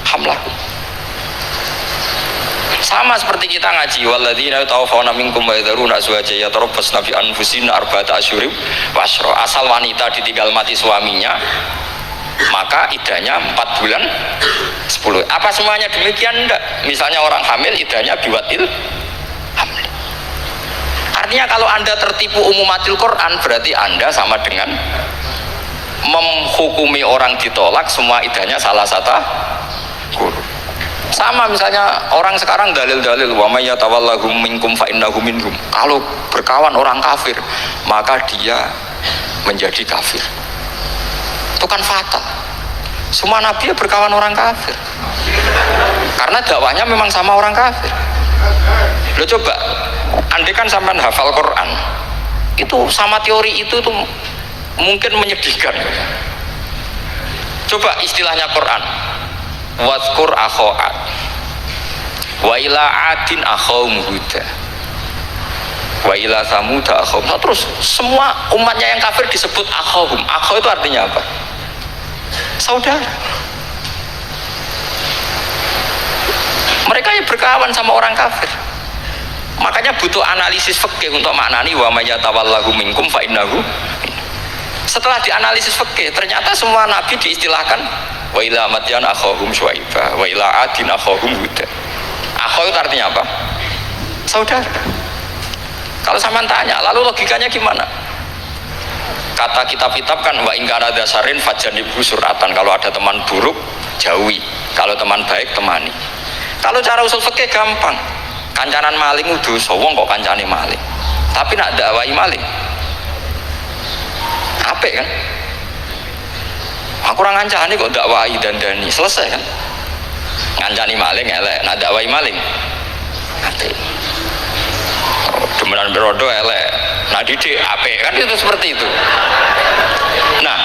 hamlahu. Sama seperti kita ngaji walladzina yatawaffawna minkum wa yadharuna azwajan yatarabbasna bi anfusina arba'ata asyhurin wa asyra. Asal wanita ditinggal mati suaminya, maka iddahnya 4 bulan 10. Apa semuanya demikian? Enggak. Misalnya orang hamil iddahnya biwatil hamil. Artinya kalau Anda tertipu umumatil Quran, berarti Anda sama dengan menghukumi orang ditolak semua iddahnya salah satu guru. Sama misalnya orang sekarang dalil-dalil wa may yatawallahum minkum fa innahu minhum. Kalau berkawan orang kafir, maka dia menjadi kafir. Itu kan fatal. Semua nabi berkawan orang kafir. Karena dakwahnya memang sama orang kafir. Lo coba, andai kan sampean hafal Quran, itu sama teori itu tuh mungkin menyedihkan. Coba istilahnya Quran, wadhkur akho'at wa ila adin akhawum huda wa ila samuda akhawum. Terus semua umatnya yang kafir disebut akhawum. Akhaw itu artinya apa? Saudara. Mereka yang berkawan sama orang kafir. Makanya butuh analisis fikih untuk maknani wa may yatawallahu minkum fa innahu. Setelah dianalisis fikih, ternyata semua nabi diistilahkan wa ila madyan akhahum syuaiba wa ila adin akhahum huda. Akhaw itu artinya apa? Saudara. Kalau sama tanya, lalu logikanya gimana? Kata kitab-kitab kan wa in kana dasarin fajanibu suratan. Kalau ada teman buruk, jauhi. Kalau teman baik, temani. Kalau cara usul fikih gampang. Kancanan maling dosa, wong kok kancane maling. Tapi nak dakwai maling. Apik kan? Aku ora ngancani kok dakwai dandani, selesai kan? Ngancani maling elek, nak dakwai maling. Apik. Demenan berodo elek, nak didik apik kan, itu seperti itu. Nah,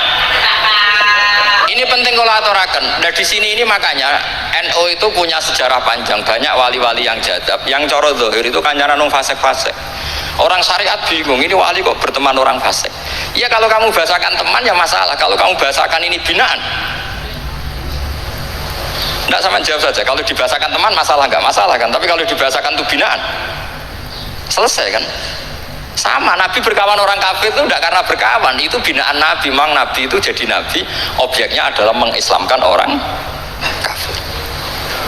ini penting kalau aturaken. Nah di sini ini makanya NU itu punya sejarah panjang, banyak wali-wali yang jadab, yang coro zahir itu kancanan wong fasik-fasik. Orang syariat bingung, ini wali kok berteman orang fasik. Ya kalau kamu bahasakan teman ya masalah, kalau kamu bahasakan ini binaan. Enggak, sama jawab saja. Kalau dibahasakan teman masalah enggak masalah kan, tapi kalau dibahasakan itu binaan, selesai kan? Sama, Nabi berkawan orang kafir itu tidak karena berkawan, itu binaan Nabi. Memang Nabi itu jadi Nabi, objeknya adalah mengislamkan orang kafir.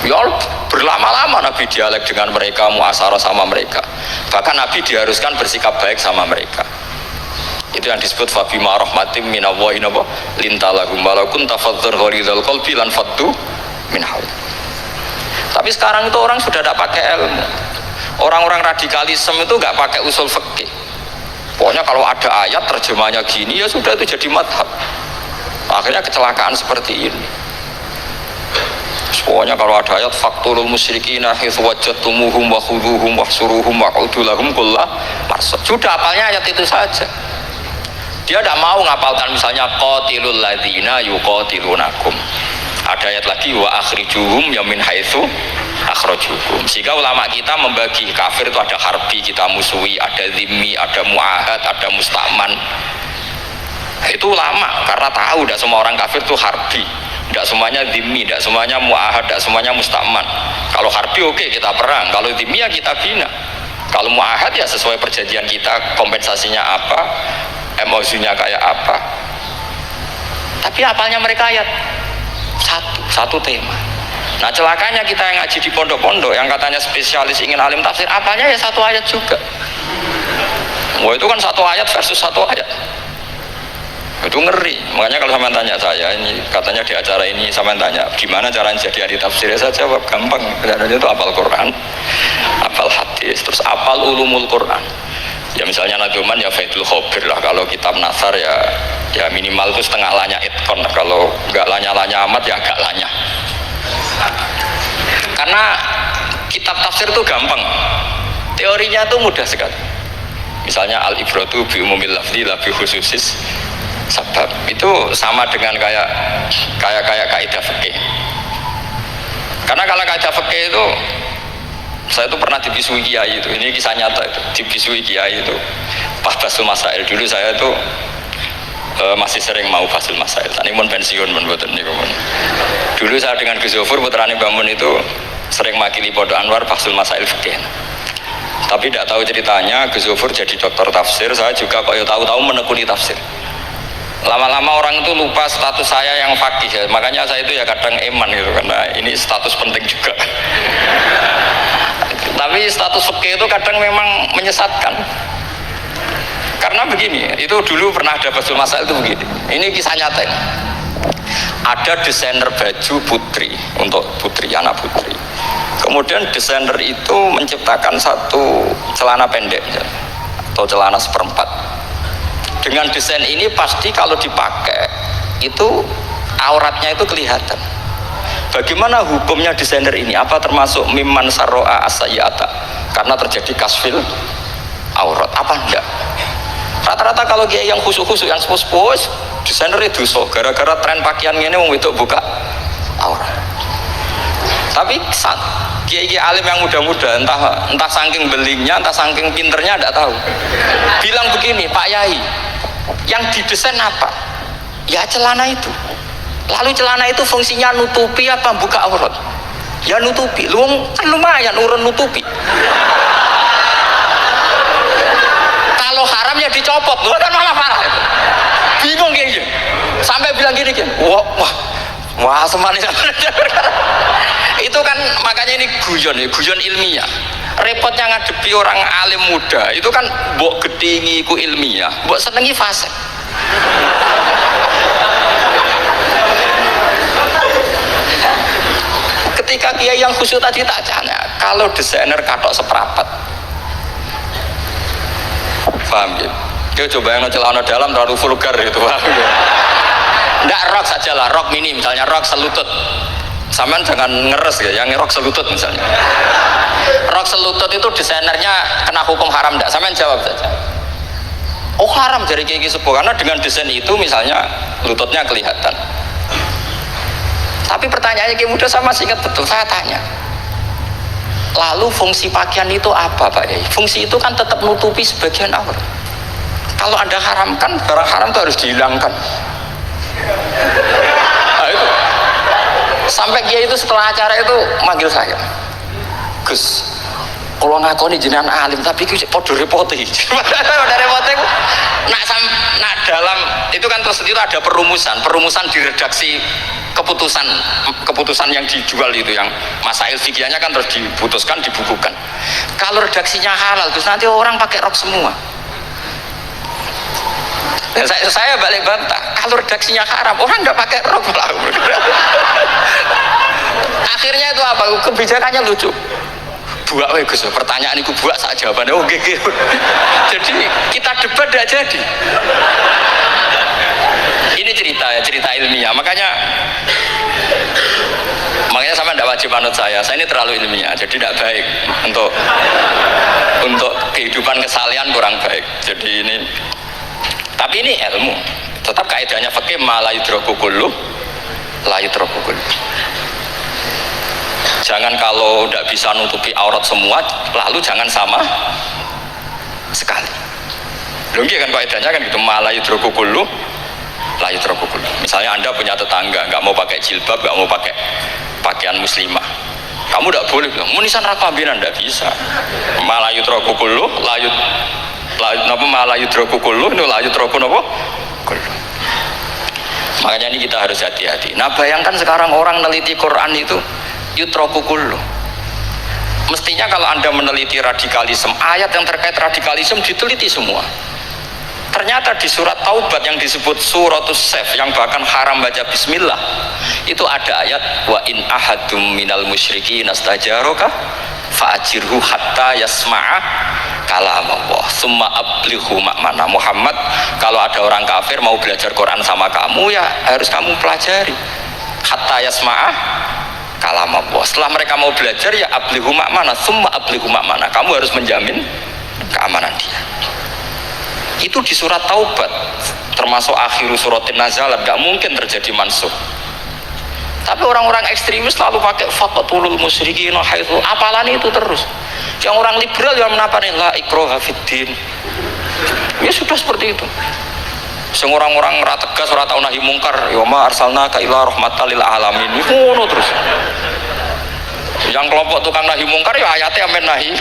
Ya berlama-lama Nabi dialek dengan mereka, muasyarah sama mereka. Bahkan Nabi diharuskan bersikap baik sama mereka. Itu yang disebut fabima rahmatim minallahi lintalahum walau kunta fadzar ghalidhal qalbi lan faddu min hawl. Tapi sekarang itu orang sudah tidak pakai ilmu. Orang-orang radikalisme itu nggak pakai usul fikih. Pokoknya kalau ada ayat terjemahnya gini ya sudah, itu jadi madhab. Akhirnya kecelakaan seperti ini. Pokoknya kalau ada ayat faqtulul musyrikina haitsu wajadtumuhum wa khudhuhum wahsuruhum waq'udu lahum kulla marsad. Sudah apalnya ayat itu saja. Dia tidak mau ngapalkan misalnya qatilul ladzina yuqatilunakum. Ada ayat lagi wa akhrijuhum ya min haitsu akhrajukum. Sehingga ulama kita membagi kafir itu ada harbi, kita musuhi, ada zimmi, ada muahad, ada mustaman. Itu ulama karena tahu tidak semua orang kafir itu harbi, tidak semuanya zimmi, tidak semuanya muahad, tidak semuanya mustaman. Kalau harbi oke, kita perang, kalau zimmi ya kita bina. Kalau muahad ya sesuai perjanjian kita, kompensasinya apa, emosinya kayak apa. Tapi apalnya mereka ayat satu tema. Nah celakanya kita yang ngaji di pondok-pondok yang katanya spesialis ingin alim tafsir, apalnya ya satu ayat juga. Wah itu kan satu ayat versus satu ayat, itu ngeri. Makanya kalau sampean tanya saya, ini katanya di acara ini sampean tanya gimana caranya jadi ahli tafsir, saya jawab gampang. Caranya itu hafal Quran, hafal hadis, terus hafal ulumul Quran. Ya misalnya Naduman ya Faidul Khobir lah, kalau kitab Nasar ya minimal itu setengah lanya itkon, kalau nggak lanya-lanya amat ya agak lanya. Karena kitab tafsir itu gampang, teorinya itu mudah sekali. Misalnya al-ibratu bi umumil lafzi la bi khususis sebab, itu sama dengan kayak kaidah fikih. Karena kalau kaidah fikih itu, saya itu pernah dibisui kiai itu, ini kisah nyata itu, dibisui kiai itu pas basul masail. Dulu saya itu masih sering mau basul masail, tadi pun pensiun pun buatan ini. Dulu saya dengan Gus Zofur putrane Bamun itu sering makili Pondok Anwar basul masail fikih. Tapi tidak tahu ceritanya Gus Zofur jadi dokter tafsir, saya juga kok ya tahu-tahu menekuni tafsir. Lama-lama orang itu lupa status saya yang fakih ya. Makanya saya itu ya kadang eman gitu, karena ini status penting juga. Tapi status fikih itu kadang memang menyesatkan. Karena begini, itu dulu pernah ada basul masail itu begini. Ini kisah nyata ini. Ada desainer baju putri, untuk putri, anak putri. Kemudian desainer itu menciptakan satu celana pendek atau celana seperempat. Dengan desain ini pasti kalau dipakai itu auratnya itu kelihatan. Bagaimana hukumnya desainer ini? Apa termasuk mimman sarro'a as-sayyata karena terjadi kasfil aurat? Apa enggak? Rata-rata kalau dia yang khusus-khusus, yang sepus-sepus, desainer itu so gara-gara tren pakaian ini mau itu buka aurat. Tapi kiai alim yang muda-muda, entah saking belingnya, entah saking pinternya, tidak tahu. Bilang begini, Pak Yai, yang didesain apa? Ya celana itu. Lalu celana itu fungsinya nutupi apa buka aurat? Ya nutupi. Kan lumayan urun nutupi. Kalau haram ya dicopot, lu kan malah parah. Bingung kayaknya. Sampai bilang gini kan, wah semanis. Itu kan makanya ini guyon ilmiah. Repotnya ngadepi orang alim muda itu kan mbok gedingi ku ilmiah, mbok senengi fasik. Ketika kiai yang khusyuk tadi tak tanya, kalau desainer katok seperapat, paham ya? Dia coba yang celana dalam terlalu vulgar gitu, paham ya? Nggak, rok saja lah, rok mini misalnya, rok selutut. Saman jangan ngeres ya, yang rok selutut misalnya. Rok selutut itu desainernya kena hukum haram enggak? Saman jawab saja. Oh haram dari kiai sepuh, karena dengan desain itu misalnya lututnya kelihatan. Tapi pertanyaannya kiai muda saya masih ingat betul, saya tanya. Lalu fungsi pakaian itu apa Pak Yai? Fungsi itu kan tetap nutupi sebagian aurat. Kalau Anda haramkan, barang haram itu harus dihilangkan. Nah, itu. Sampai kiai itu setelah acara itu manggil saya, Gus, kalau ngakoni jenengan alim tapi itu podo repote. Udah repote nak dalam itu kan terus itu ada perumusan di redaksi keputusan yang dijual itu, yang masail fikihnya kan terus diputuskan, dibukukan. Kalau redaksinya halal terus nanti orang pakai rok semua. Dan saya balik bantah, kalau redaksinya haram orang nggak pakai rok lah. Akhirnya itu apa? Kebijakannya lucu. Buak weh Gus, pertanyaan itu buak saat jawabannya oke. Jadi kita debat tidak jadi. Ini cerita ilmiah. Makanya sama tidak wajib manut saya ini terlalu ilmiah, jadi tidak baik untuk kehidupan kesalian, kurang baik. Jadi ini, tapi ini ilmu. Tetap kaidahnya fikih malah yudroku kullu la yutraku kullu. Jangan kalau tidak bisa nutupi aurat semua, lalu jangan sama sekali. Loh kan kaidahnya kan gitu, ma la yutraku kullu la yutraku kullu. Misalnya Anda punya tetangga nggak mau pakai jilbab, nggak mau pakai pakaian muslimah, kamu tidak boleh bilang munisan rakabin, Anda bisa. Ma la yutraku kullu ma la yutraku kullu itu la yutraku napa kullu. Makanya ini kita harus hati-hati. Nah bayangkan sekarang orang neliti Quran itu yutraku kullu. Mestinya kalau Anda meneliti radikalisme, ayat yang terkait radikalisme diteliti semua. Ternyata di surat Taubat yang disebut suratus Saif, yang bahkan haram baca bismillah, itu ada ayat wa in ahadum minal musyrikin astajaraka fa'ajirhu hatta yasma'a kalam Allah summa ablighu makmana. Muhammad, kalau ada orang kafir mau belajar Quran sama kamu, ya harus kamu pelajari hatta yasma'a kalam Allah. Setelah mereka mau belajar, ya ablighu makmana summa ablighu makmana, kamu harus menjamin keamanan dia. Itu di surat Taubat, termasuk akhiru suratin nazalat, gak mungkin terjadi mansuh. Tapi orang-orang ekstremis selalu pakai faqatulul musyrikin haitsu, apalan itu terus. Yang orang liberal yang menapani la ikraha fiddin, ya sudah seperti itu. Sing orang-orang ora tegas, ora tau nahi mungkar, ya ma arsalnaka ila rahmatal lil alamin, ngono terus. Yang kelompok tukang nahi mungkar ya ayatnya amen nahi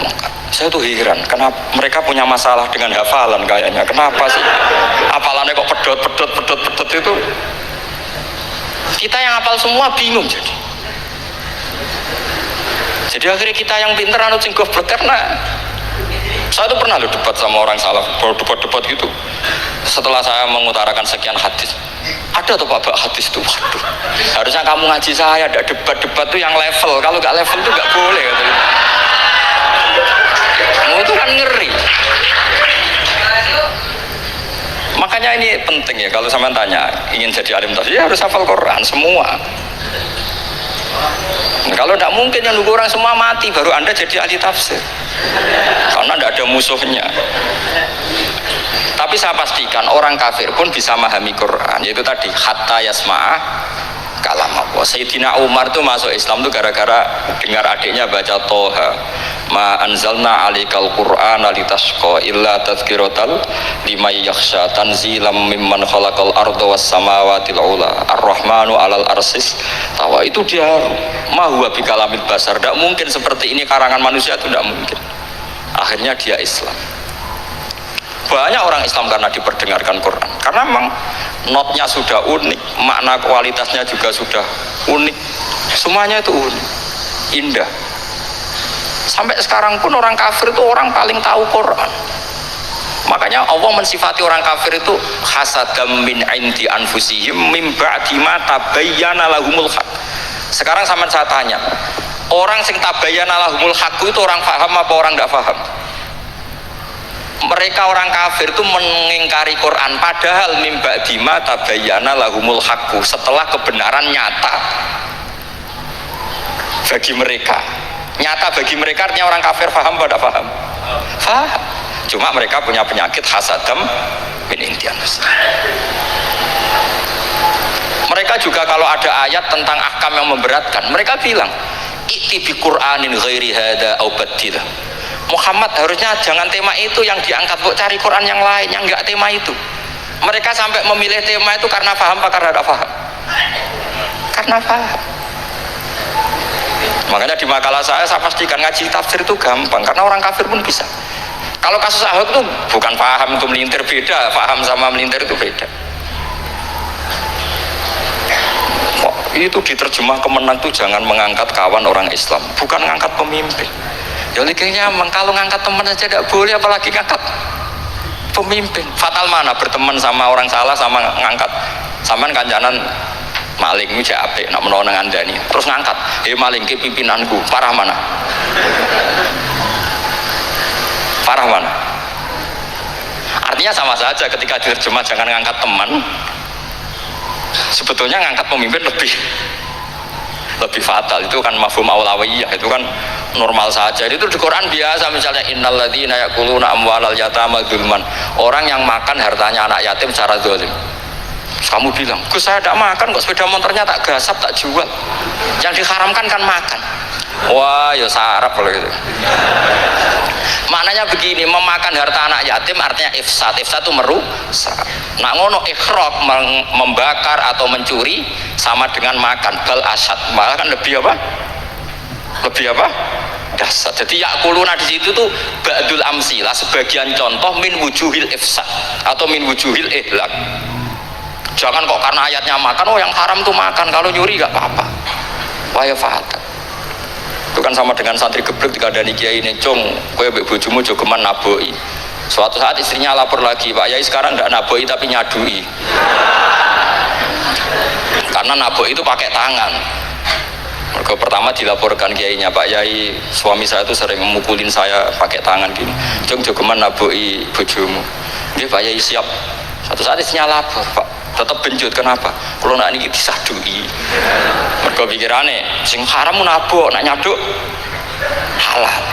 mungkar. Saya tuh heran, kenapa mereka punya masalah dengan hafalan kayaknya. Kenapa sih hafalannya kok pedot itu? Kita yang hafal semua bingung jadi. Jadi akhirnya kita yang pinter anut sing goblok, karena saya tuh pernah debat sama orang salah, debat gitu. Setelah saya mengutarakan sekian hadis, ada tuh Pak hadis tuh, waduh, harusnya kamu ngaji saya, ada debat tuh yang level, kalau nggak level tuh nggak boleh gitu. Itu kan ngeri. Makanya ini penting ya, kalau sampean tanya ingin jadi alim tafsir, ya harus hafal Quran semua. Nah, kalau tidak mungkin yang nunggu orang semua mati baru Anda jadi ahli tafsir, karena tidak ada musuhnya. Tapi saya pastikan orang kafir pun bisa memahami Quran, yaitu tadi hatta yasma'ah kalam Allah. Sayyidina Umar tuh masuk Islam tuh gara-gara dengar adiknya baca Toha, ma anzalna alikal Qur'ana litasqa illa tadhkiratal liman yakhsha tanzilam mimman khalaqal arda was samawati ula ar-rahmanu alal arsis tawa. Itu dia ma huwa bikalamil basar, tidak mungkin seperti ini karangan manusia, itu tidak mungkin. Akhirnya dia Islam. Banyak orang Islam karena diperdengarkan Quran, karena memang notnya sudah unik, makna kualitasnya juga sudah unik, semuanya itu unik, indah. Sampai sekarang pun orang kafir itu orang paling tahu Quran. Makanya Allah mensifati orang kafir itu hasadam min indi anfusihim min ba'di ma tabayyana lahumul haq. Sekarang sama saya tanya, orang sing tabayyana lahumul haq itu orang paham apa orang tidak paham? Mereka orang kafir itu mengingkari Quran, padahal min ba'di ma tabayyana lahumul haq, setelah kebenaran nyata bagi mereka. Nyata bagi mereka artinya orang kafir paham apa tidak paham? Paham. Cuma mereka punya penyakit hasadam min indian. Mereka juga kalau ada ayat tentang ahkam yang memberatkan, mereka bilang i'ti bi Qur'anin ghairi hada au badil. Muhammad harusnya jangan tema itu yang diangkat, bu, cari Quran yang lain yang enggak tema itu. Mereka sampai memilih tema itu karena paham apa karena tidak paham? Karena paham. Makanya di makalah saya pastikan ngaji tafsir itu gampang, karena orang kafir pun bisa. Kalau kasus Ahok itu bukan paham itu melintir, beda. Paham sama melintir itu beda. Itu diterjemah kemenang tuh jangan mengangkat kawan orang Islam, bukan mengangkat pemimpin. Ya kayaknya kalau ngangkat teman saja tidak boleh, apalagi ngangkat pemimpin. Fatal mana berteman sama orang salah sama ngangkat. Saman kancanan maling itu apik nak menawa nang andani terus ngangkat, maling ke pimpinanku, parah mana? Parah mana? Artinya sama saja ketika diterjemah jangan ngangkat teman, sebetulnya ngangkat pemimpin lebih fatal. Itu kan mafhum aulawiyah, itu kan normal saja. Itu di Quran biasa, misalnya innalladzina yakuluna amwalal yatama dzulman, orang yang makan hartanya anak yatim secara zalim. Kamu bilang, Gus saya tidak makan kok, sepeda motornya tak gasap, tak jual. Yang diharamkan kan makan. Wah, ya sarap kalau gitu. Maknanya begini, memakan harta anak yatim artinya ifsad. Ifsad itu merusak. Nak ngono ikhraq, membakar atau mencuri sama dengan makan. Bal asad, malah kan lebih apa? Lebih apa? Dasar. Jadi yakuluna di situ tuh ba'dul amsilah, sebagian contoh min wujuhil ifsad atau min wujuhil ihlak. Jangan kok karena ayatnya makan, oh yang haram tuh makan, kalau nyuri gak apa-apa. Wah ya fata. Itu kan sama dengan santri geblek ketika ada kiai ini, cung, kowe mbek bojomu jogeman naboi. Suatu saat istrinya lapor lagi, Pak Yai sekarang nggak naboi tapi nyadui. Karena naboi itu pakai tangan. Mereka pertama dilaporkan kiainya, Pak Yai suami saya itu sering memukulin saya pakai tangan gini. Cung jogeman naboi bojomu. Dia Pak Yai siap. Suatu saat istrinya lapor, Pak. Tetap benjut, kenapa? Kalau nak ini disadui. Mereka pikirannya sing haram nabok, nak nyaduk halal.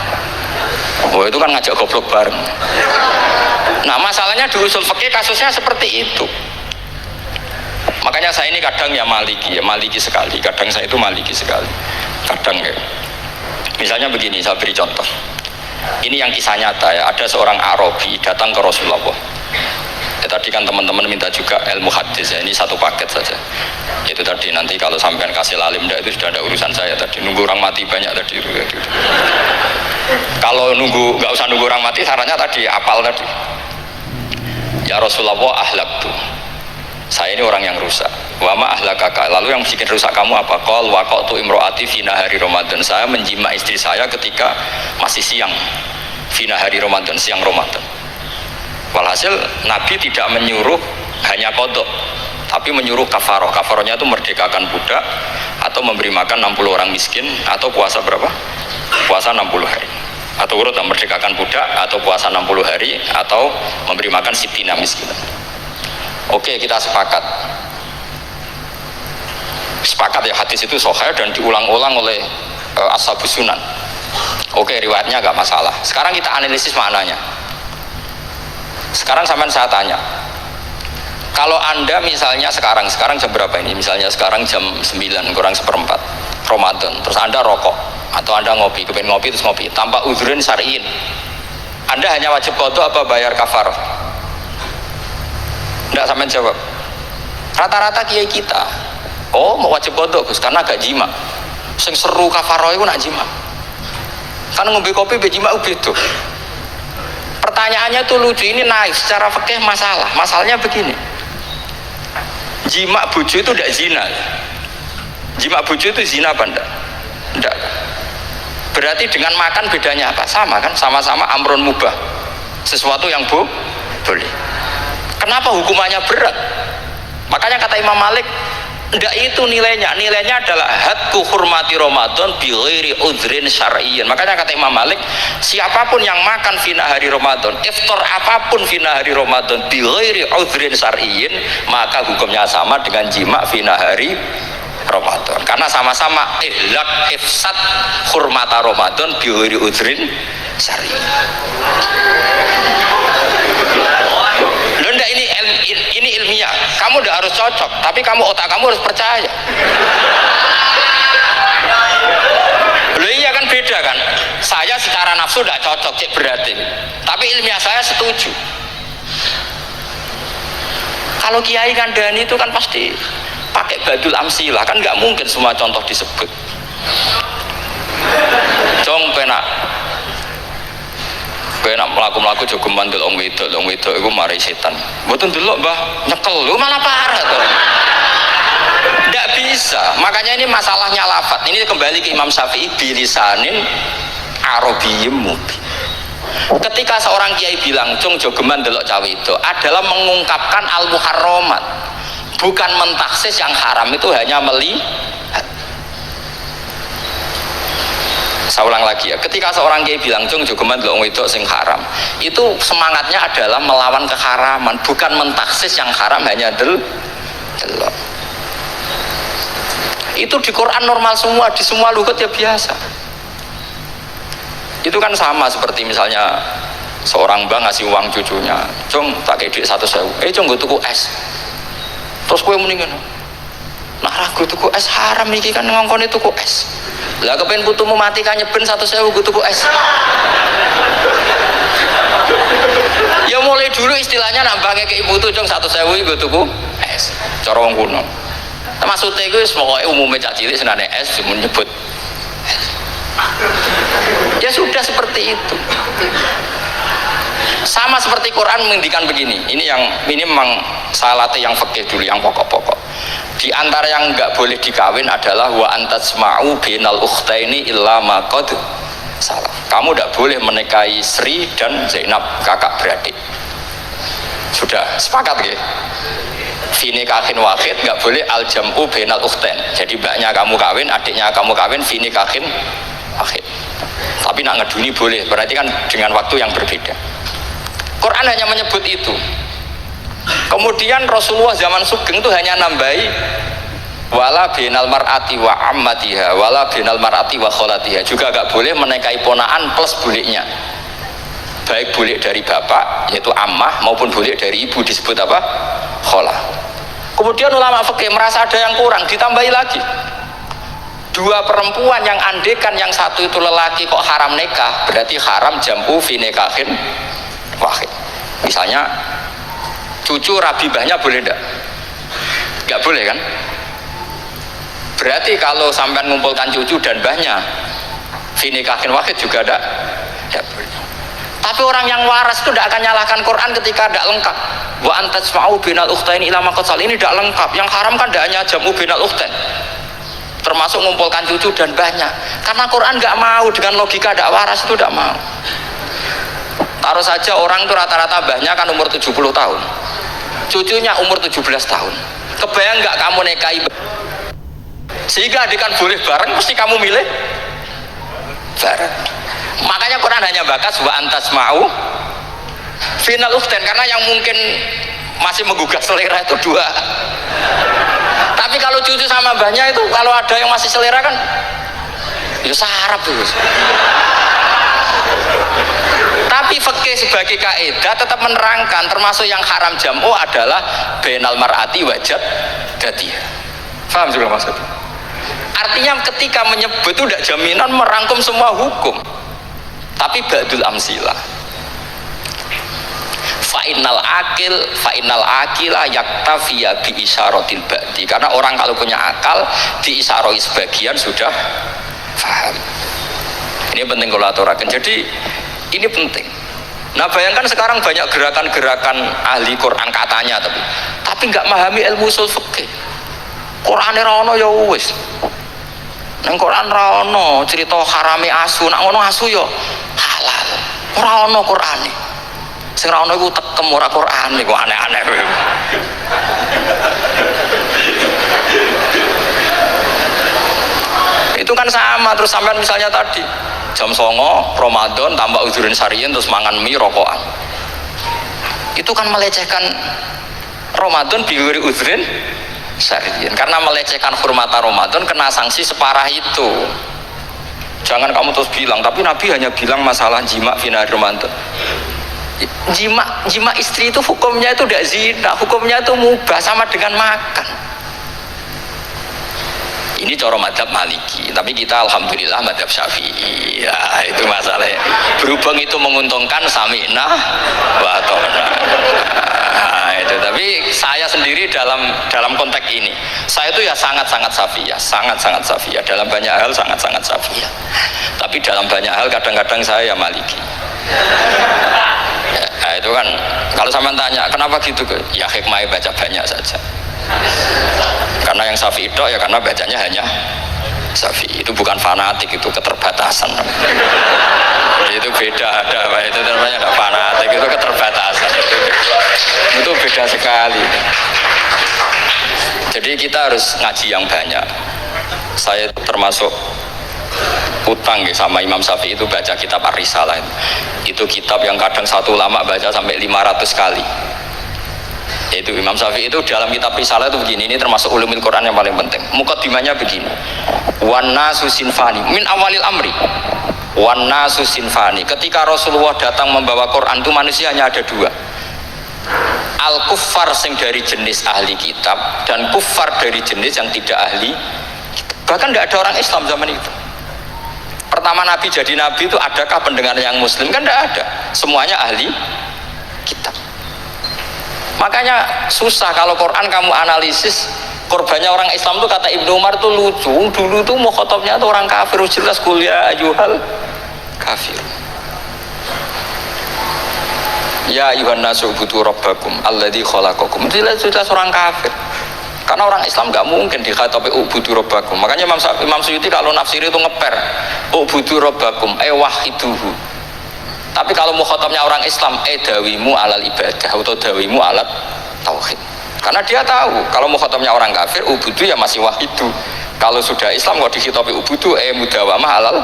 Oh itu kan ngajak goblok bareng. Nah masalahnya di usul fikih kasusnya seperti itu. Makanya saya ini kadang ya maliki sekali. Kadang saya itu maliki sekali. Kadang ya. Misalnya begini, saya beri contoh. Ini yang kisah nyata ya. Ada seorang Arabi datang ke Rasulullah. Ya, tadi kan teman-teman minta juga ilmu hadis ya, ini satu paket saja. Itu tadi nanti kalau sampean kasih lalim itu sudah ada urusan saya tadi. Nunggu orang mati banyak tadi. Kalau nggak usah nunggu orang mati, sarannya tadi apal tadi. Ya Rasulullah ahlak tuh. Saya ini orang yang rusak. Wa ma ahlakaka. Lalu yang bikin rusak kamu apa? Qol waqatu imroati fi nahari Ramadan. Saya menjima istri saya ketika masih siang. Fi nahari Ramadan, siang Ramadan. Walhasil Nabi tidak menyuruh hanya kodok, tapi menyuruh kafaroh. Kafarohnya itu merdekakan budak atau memberi makan 60 orang miskin atau puasa berapa? Puasa 60 hari. Atau urut merdekakan budak atau puasa 60 hari atau memberi makan sitina miskin. Oke, kita sepakat. Sepakat ya, hadis itu sahih dan diulang-ulang oleh ashabus sunan. Oke, riwayatnya agak masalah. Sekarang kita analisis maknanya. Sekarang sampean saya tanya, kalau anda misalnya sekarang jam berapa ini? Misalnya sekarang jam 9 kurang seperempat Ramadan, terus anda rokok atau anda ngopi, kepengen ngopi terus ngopi tanpa udhrin syar'iin, anda hanya wajib qadha apa bayar kafarah? Enggak, sampean jawab. Rata-rata kiai kita, oh mau wajib qadha Gus karena gak jima. Sing seru kafarah itu nak jima. Kan ngombe kopi be jima beda. Pertanyaannya tuh lucu, ini naik secara fikih masalahnya begini, jima bojo itu tidak zina, jima bojo itu zina apa enggak? Enggak. Berarti dengan makan bedanya apa? Sama kan, sama-sama amrun mubah, sesuatu yang boleh. Kenapa hukumannya berat? Makanya kata Imam Malik, enggak itu nilainya adalah hadku hurmati Ramadan bi ghairi udhrin syar'iyyin. Makanya kata Imam Malik, siapapun yang makan fina hari Ramadan, iftar apapun fina hari Ramadan bi ghairi udhrin syar'iyyin, maka hukumnya sama dengan jima fina hari Ramadan. Karena sama-sama ihlak ifsad hurmata Ramadan bi ghairi udhrin syar'iyyin. Enggak, ini ilmiah. Kamu udah harus cocok, tapi otak kamu harus percaya. Loh iya kan beda kan. Saya secara nafsu tidak cocok, cek berarti. Tapi ilmiah saya setuju. Kalau Kiai Kandani itu kan pasti pakai badul amsilah, kan nggak mungkin semua contoh disebut. Cong penak melaku jogeman delok wedok iku mari setan. Mboten delok Mbah, nyekel lu malah parah tuh. Tidak bisa. Makanya ini masalahnya lafadz. Ini kembali ke Imam Syafi'i bilisanin arabiyyim mubin. Ketika seorang kiai bilang cung jogeman delok cawe itu adalah mengungkapkan al-muharramat, bukan mentaksis yang haram itu hanya melihat. Saya ulang lagi ya, ketika seorang kiai bilang cung jogeman delok wedok sing haram, itu semangatnya adalah melawan keharaman, bukan mentaksis yang haram hanya delok. Itu di Quran normal semua, di semua lugat ya biasa. Itu kan sama seperti misalnya seorang bang ngasih uang cucunya, cung tak kayak duit 100.000, cung gue tuku es, Terus kowe muni ngono. Nah ragu tuku es haram iki kan ngongkone tuku es. Lah kepen putumu mati kan nyeben 100.000 gue tuku es. Ya mulai dulu istilahnya nampaknya ke ibu tuh cung 100.000 gue tuku es. Cara wong kuno. Maksudnya gue pokoknya umumnya cak cilik senane es cuma nyebut. Ya sudah seperti itu. Sama seperti Quran menghentikan begini. Ini memang salate yang fikih dulu yang pokok-pokok. Di antara yang enggak boleh dikawin adalah wa antasma'u bainal ukhtaini illa ma qad salaf. Kamu enggak boleh menikahi Sri dan Zainab kakak beradik. Sudah sepakat ya? Fi nikahin wahid enggak boleh al jam'u bainal ukhtain. Jadi mbaknya kamu kawin, adiknya kamu kawin fi nikahin wahid. Tapi nak ngeduni boleh, berarti kan dengan waktu yang berbeda. Quran hanya menyebut itu. Kemudian Rasulullah zaman Sugeng itu hanya nambahi wala binal mar'ati wa ammatiha wala binal mar'ati wa kholatiha, juga gak boleh menikahi ponaan plus buliknya, baik bulik dari bapak yaitu ammah maupun bulik dari ibu disebut apa? Kholah. Kemudian ulama fikih merasa ada yang kurang, ditambahi lagi dua perempuan yang andekan yang satu itu lelaki kok haram nikah, berarti haram jam'u fi nikahin wahid. Misalnya cucu Rabibahnya boleh enggak? Enggak boleh kan? Berarti kalau sampai mengumpulkan cucu dan mbahnya fi nikahin wahid juga enggak boleh. Tapi orang yang waras itu tidak akan nyalahkan Quran ketika tidak lengkap. Wa antasma'u bainal ukhtaini ila ma qad salaf, ini tidak lengkap. Yang haram kan tidak hanya jam'u bainal ukhtain, termasuk mengumpulkan cucu dan mbahnya. Karena Quran nggak mau dengan logika tidak waras itu, tidak mau. Taruh saja orang itu rata-rata mbahnya kan umur 70 tahun, cucunya umur 17 tahun. Kebayang nggak kamu nikahi sehingga adik kan boleh bareng, mesti kamu milih bareng. Makanya Quran hanya bakas wa antasma'u final ukhtain, karena yang mungkin masih menggugah selera itu dua. Tapi kalau cucu sama mbahnya itu, kalau ada yang masih selera kan ya sarap tuh. Tapi fikih sebagai kaidah tetap menerangkan termasuk yang haram jam'u adalah bainal mar'ati wajad dadiha. Paham juga maksudnya? Artinya ketika menyebut itu tidak jaminan merangkum semua hukum, tapi ba'dul amsilah. Fa'inal akila yaktafiya bi isyaratil ba'di, karena orang kalau punya akal diisyarai sebagian sudah paham. Ini penting kalau aturakan. Jadi ini penting. Nah bayangkan sekarang banyak gerakan-gerakan ahli Quran katanya, tapi nggak memahami ilmu usul fikih. Quran ra ono ya wis. Nang Quran ra ono cerita harame asu, nak ngono asu ya halal. Ora ono Qurane. Sing ra ono iku tekem ora Quran iku aneh-aneh kowe. Itu kan sama. Terus sampean misalnya tadi jam 09.00 Ramadan tambah uzurin syariyin terus mangan mie rokokan, itu kan melecehkan Ramadan biwiri uzurin syariyin, karena melecehkan hormata Ramadan kena sanksi separah itu. Jangan kamu terus bilang tapi Nabi hanya bilang masalah jima final Ramadan. Jima istri itu hukumnya itu tidak zina, hukumnya itu mubah, sama dengan makan. Ini cara madhab Maliki, tapi kita alhamdulillah madhab Syafi'i. Ya itu masalahnya. Berhubung itu menguntungkan sami'na wa ata'na. Nah, itu. Tapi saya sendiri dalam konteks ini, saya itu ya sangat-sangat Syafi'iyah, sangat-sangat Syafi'iyah. Dalam banyak hal sangat-sangat Syafi'iyah. Tapi dalam banyak hal kadang-kadang saya ya Maliki. Ya, nah itu kan kalau sampean tanya kenapa gitu, ya hikmahnya baca banyak saja. Karena yang Syafi'i itu ya karena bacanya hanya Syafi'i, itu bukan fanatik, itu keterbatasan. Itu beda, itu namanya ada fanatik, itu keterbatasan. Itu beda sekali. Jadi kita harus ngaji yang banyak. Saya termasuk utang sama Imam Syafi'i itu baca kitab Ar-Risalah. Itu kitab yang kadang satu ulama baca sampai 500 kali. Yaitu Imam Syafi'i itu dalam kitab Risalah itu begini, ini termasuk ulumul Quran yang paling penting. Muqaddimahnya begini, wan nasu sinfani min awalil amri, wan nasu sinfani. Ketika Rasulullah datang membawa Quran itu manusia hanya ada dua, al kuffar sing dari jenis ahli kitab dan kuffar dari jenis yang tidak ahli kitab. Bahkan tidak ada orang Islam zaman itu. Pertama Nabi jadi Nabi itu adakah pendengar yang Muslim? Kan tidak ada, semuanya ahli kitab. Makanya susah kalau Quran kamu analisis korbannya orang Islam tuh, kata Ibnu Umar tuh lucu. Dulu tuh mukhotobnya tuh orang kafir, jelas kuliah ayyuhal kafir. Ya ayuhan nasu ubudu rabbakum alladzi khalaqakum. Jelas orang kafir. Karena orang Islam nggak mungkin dikhatabi ubudu rabbakum. Makanya Imam Suyuti kalau nafsir itu ngeper ubudu rabbakum wahiduhu. Tapi kalau mukhatabnya orang Islam dawimu alal ibadah atau dawimu alat tauhid. Karena dia tahu kalau mukhatabnya orang kafir ubudu ya masih wahidu. Kalau sudah Islam kok dikhitabi ubudu mudawamah alal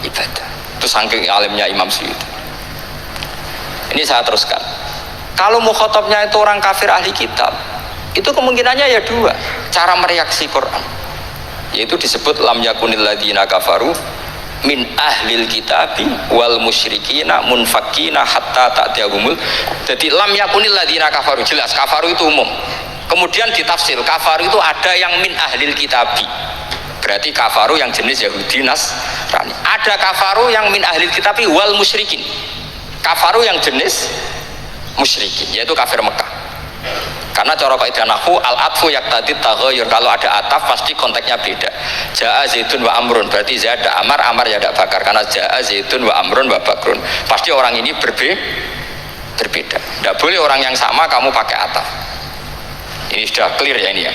ibadah. Itu saking alimnya Imam Suyuti. Ini saya teruskan. Kalau mukhatabnya itu orang kafir ahli kitab, itu kemungkinannya ya dua cara mereaksi Quran, yaitu disebut lam yakunil ladzina kafaru min ahlil kitabi wal musyrikina munfakina hatta ta'tiyahumul. Jadi lam yakunil ladzina kafaru, jelas kafaru itu umum. Kemudian ditafsir kafaru itu ada yang min ahlil kitabi, berarti kafaru yang jenis Yahudi Nasrani. Ada kafaru yang min ahlil kitabi wal musyrikin, kafaru yang jenis musyrikin, yaitu kafir Mekah. Karena cara kaidah nahwu al-atfu yaqtadi taghayyur, kalau ada ataf pasti konteksnya beda. Jaa Zaidun wa Amrun, berarti Zaid ada Amar, Amar ya ada Bakar. Karena jaa Zaidun wa Amrun wa Bakrun, pasti orang ini berbeda. Tidak boleh orang yang sama kamu pakai ataf. Ini sudah clear ya ini ya.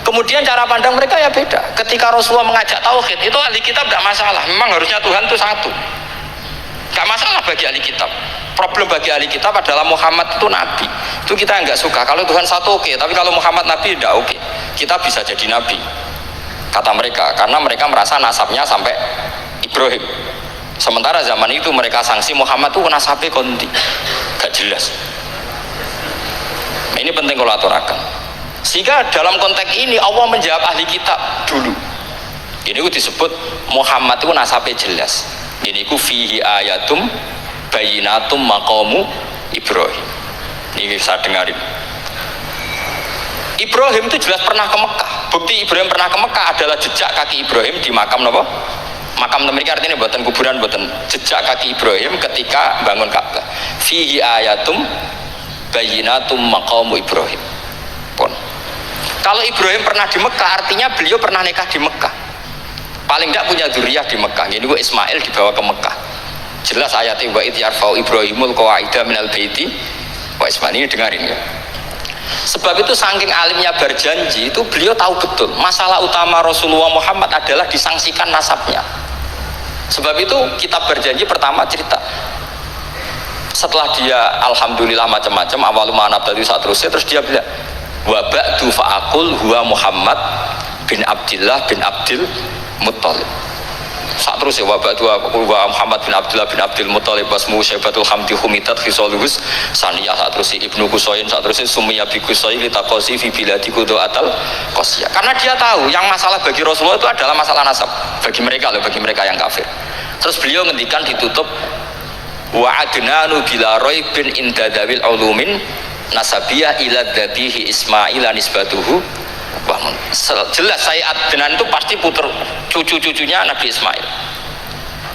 Kemudian cara pandang mereka ya beda. Ketika Rasulullah mengajak tauhid, itu ahli kitab tidak masalah. Memang harusnya Tuhan itu satu. Tidak masalah bagi ahli kitab. Problem bagi ahli kitab adalah Muhammad itu nabi, itu kita nggak suka. Kalau Tuhan satu oke, tapi kalau Muhammad nabi tidak oke. Kita bisa jadi nabi, kata mereka, karena mereka merasa nasabnya sampai Ibrahim. Sementara zaman itu mereka sanksi Muhammad itu nasabnya konti, gak jelas. Ini penting kalau aturakan. Sehingga dalam konteks ini Allah menjawab ahli kitab dulu. Ini disebut Muhammad itu nasabnya jelas. Ini ku fihi ayatum bayinatum maqamu Ibrahim. Ini saya dengarin. Ibrahim itu jelas pernah ke Mekah. Bukti Ibrahim pernah ke Mekah adalah jejak kaki Ibrahim di makam apa? Makam mereka, artinya buatan kuburan, buatan jejak kaki Ibrahim ketika bangun Ka'bah. Fihi ayatum bayinatum maqamu Ibrahim. Pun. Kalau Ibrahim pernah di Mekah, artinya beliau pernah nikah di Mekah. Paling tidak punya dzurriyyah di Mekah. Jadi Ismail dibawa ke Mekah. Jelas ayatnya wa idh yarfa'u Ibrahimul qawaida minal baiti wa Ismail. Ini dengarin ya. Sebab itu saking alimnya berjanji itu beliau tahu betul masalah utama Rasulullah Muhammad adalah disangsikan nasabnya. Sebab itu kitab berjanji pertama cerita setelah dia alhamdulillah macam-macam awalu ma'anab tadi saat terus dia bilang wa ba'du fa'akul huwa Muhammad bin Abdillah bin Abdil Muttalib. Saat terus ya wabak dua Muhammad bin Abdullah bin Abdul Muttalib wasmu Syaibatul Hamdi Humitat Khisaluhus Saniyah. Saat terus Ibnu Qusayn, saat terus Sumiyah bi Qusayn litaqasi fi biladi Qudu'atal Qasiyah. Karena dia tahu yang masalah bagi Rasulullah itu adalah masalah nasab bagi mereka loh, bagi mereka yang kafir. Terus beliau ngendikan ditutup wa adnanu bila raibin inda dawil ulumin nasabiyah ila dhabihi Ismail nisbatuhu. Jelas saya Adnan itu pasti puter cucu-cucunya Nabi Ismail.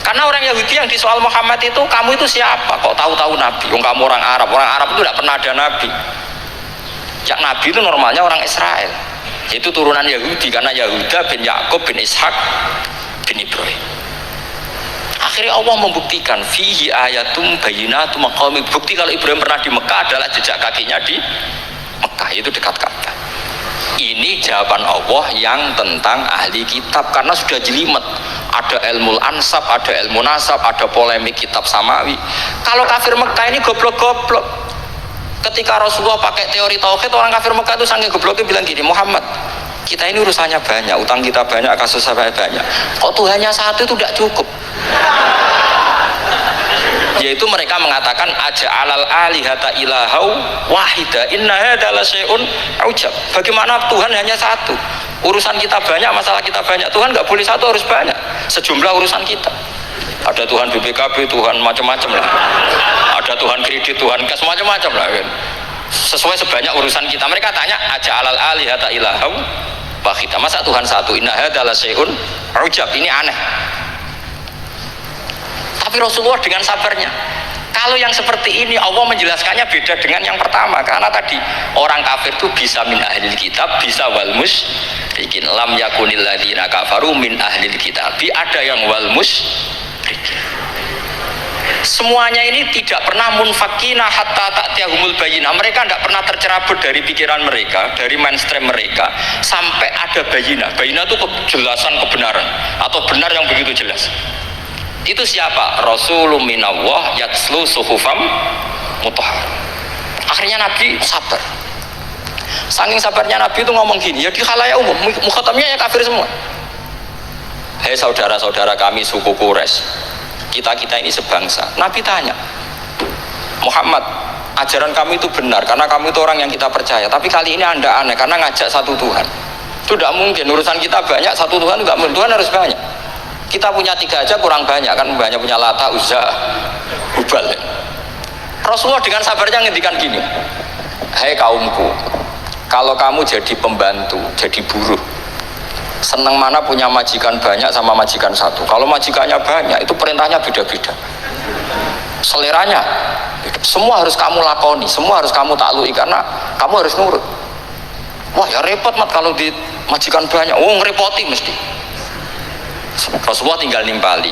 Karena orang Yahudi yang di soal Muhammad itu, kamu itu siapa kok tahu-tahu Nabi? Kamu orang Arab itu tidak pernah ada Nabi. Yang Nabi itu normalnya orang Israel, itu turunan Yahudi, karena Yahuda bin Yakub bin Ishak bin Ibrahim. Akhirnya Allah membuktikan fihi ayatum bayinatum maqami. Bukti kalau Ibrahim pernah di Mekah adalah jejak kakinya di Mekah, itu dekat Ka'bah. Ini jawaban Allah yang tentang ahli kitab, karena sudah jelimet. Ada ilmu ansab, ada ilmu nasab, ada polemik kitab samawi. Kalau kafir Mekah ini goblok-goblok. Ketika Rasulullah pakai teori tauhid, orang kafir Mekah itu sangat gobloknya bilang gini, Muhammad, kita ini urusannya banyak, utang kita banyak, kasus saya banyak. Kok Tuhannya satu itu tidak cukup? Yaitu mereka mengatakan aja'alal alihata ilahau wahida inna hadza la syai'un ujab. Bagaimana Tuhan hanya satu? Urusan kita banyak, masalah kita banyak. Tuhan nggak boleh satu, harus banyak. Sejumlah urusan kita. Ada Tuhan BPKB, Tuhan macam-macam lah. Ada Tuhan kredit, Tuhan kas macam-macam lah kan. sesuai sebanyak urusan kita. Mereka tanya aja alal alihata ilahau wahida, masa Tuhan satu, inna hadza la syai'un ujab, ini aneh. Tapi Rasulullah dengan sabarnya, kalau yang seperti ini Allah menjelaskannya beda dengan yang pertama, karena tadi orang kafir itu bisa min ahlil kitab, bisa wal musyrikin. Lam yakunil ladzina kafaru min ahlil kitab, ada yang wal musyrikin. Semuanya ini tidak pernah munfakina hatta ta'tiyahumul bayyinah. Mereka tidak pernah tercerabut dari pikiran mereka, dari mainstream mereka, sampai ada bayyinah. Bayyinah itu kejelasan kebenaran atau benar yang begitu jelas. Itu siapa? Rasulun minallah yatslu suhufam mutahhar. Akhirnya Nabi sabar. Saking sabarnya Nabi itu ngomong gini, ya di khalayak umum, mukhatamnya ya kafir semua. Hei saudara-saudara kami suku Quraisy, kita ini sebangsa. Nabi tanya, Muhammad, ajaran kami itu benar karena kamu itu orang yang kita percaya, tapi kali ini Anda aneh karena ngajak satu Tuhan. Itu tidak mungkin, urusan kita banyak, satu Tuhan juga, Tuhan harus banyak. Kita punya 3 aja kurang banyak, kan banyak punya Lata, Uzza, Hubal. Rasulullah dengan sabarnya ngendikan gini, hei kaumku, kalau kamu jadi pembantu, jadi buruh, senang mana punya majikan banyak sama majikan satu. Kalau majikannya banyak, itu perintahnya beda-beda, seleranya semua harus kamu lakoni, semua harus kamu taklui, karena kamu harus nurut. Wah ya repot mat kalau di majikan banyak, ngerepoti mesti. Rasulullah tinggal nimpali,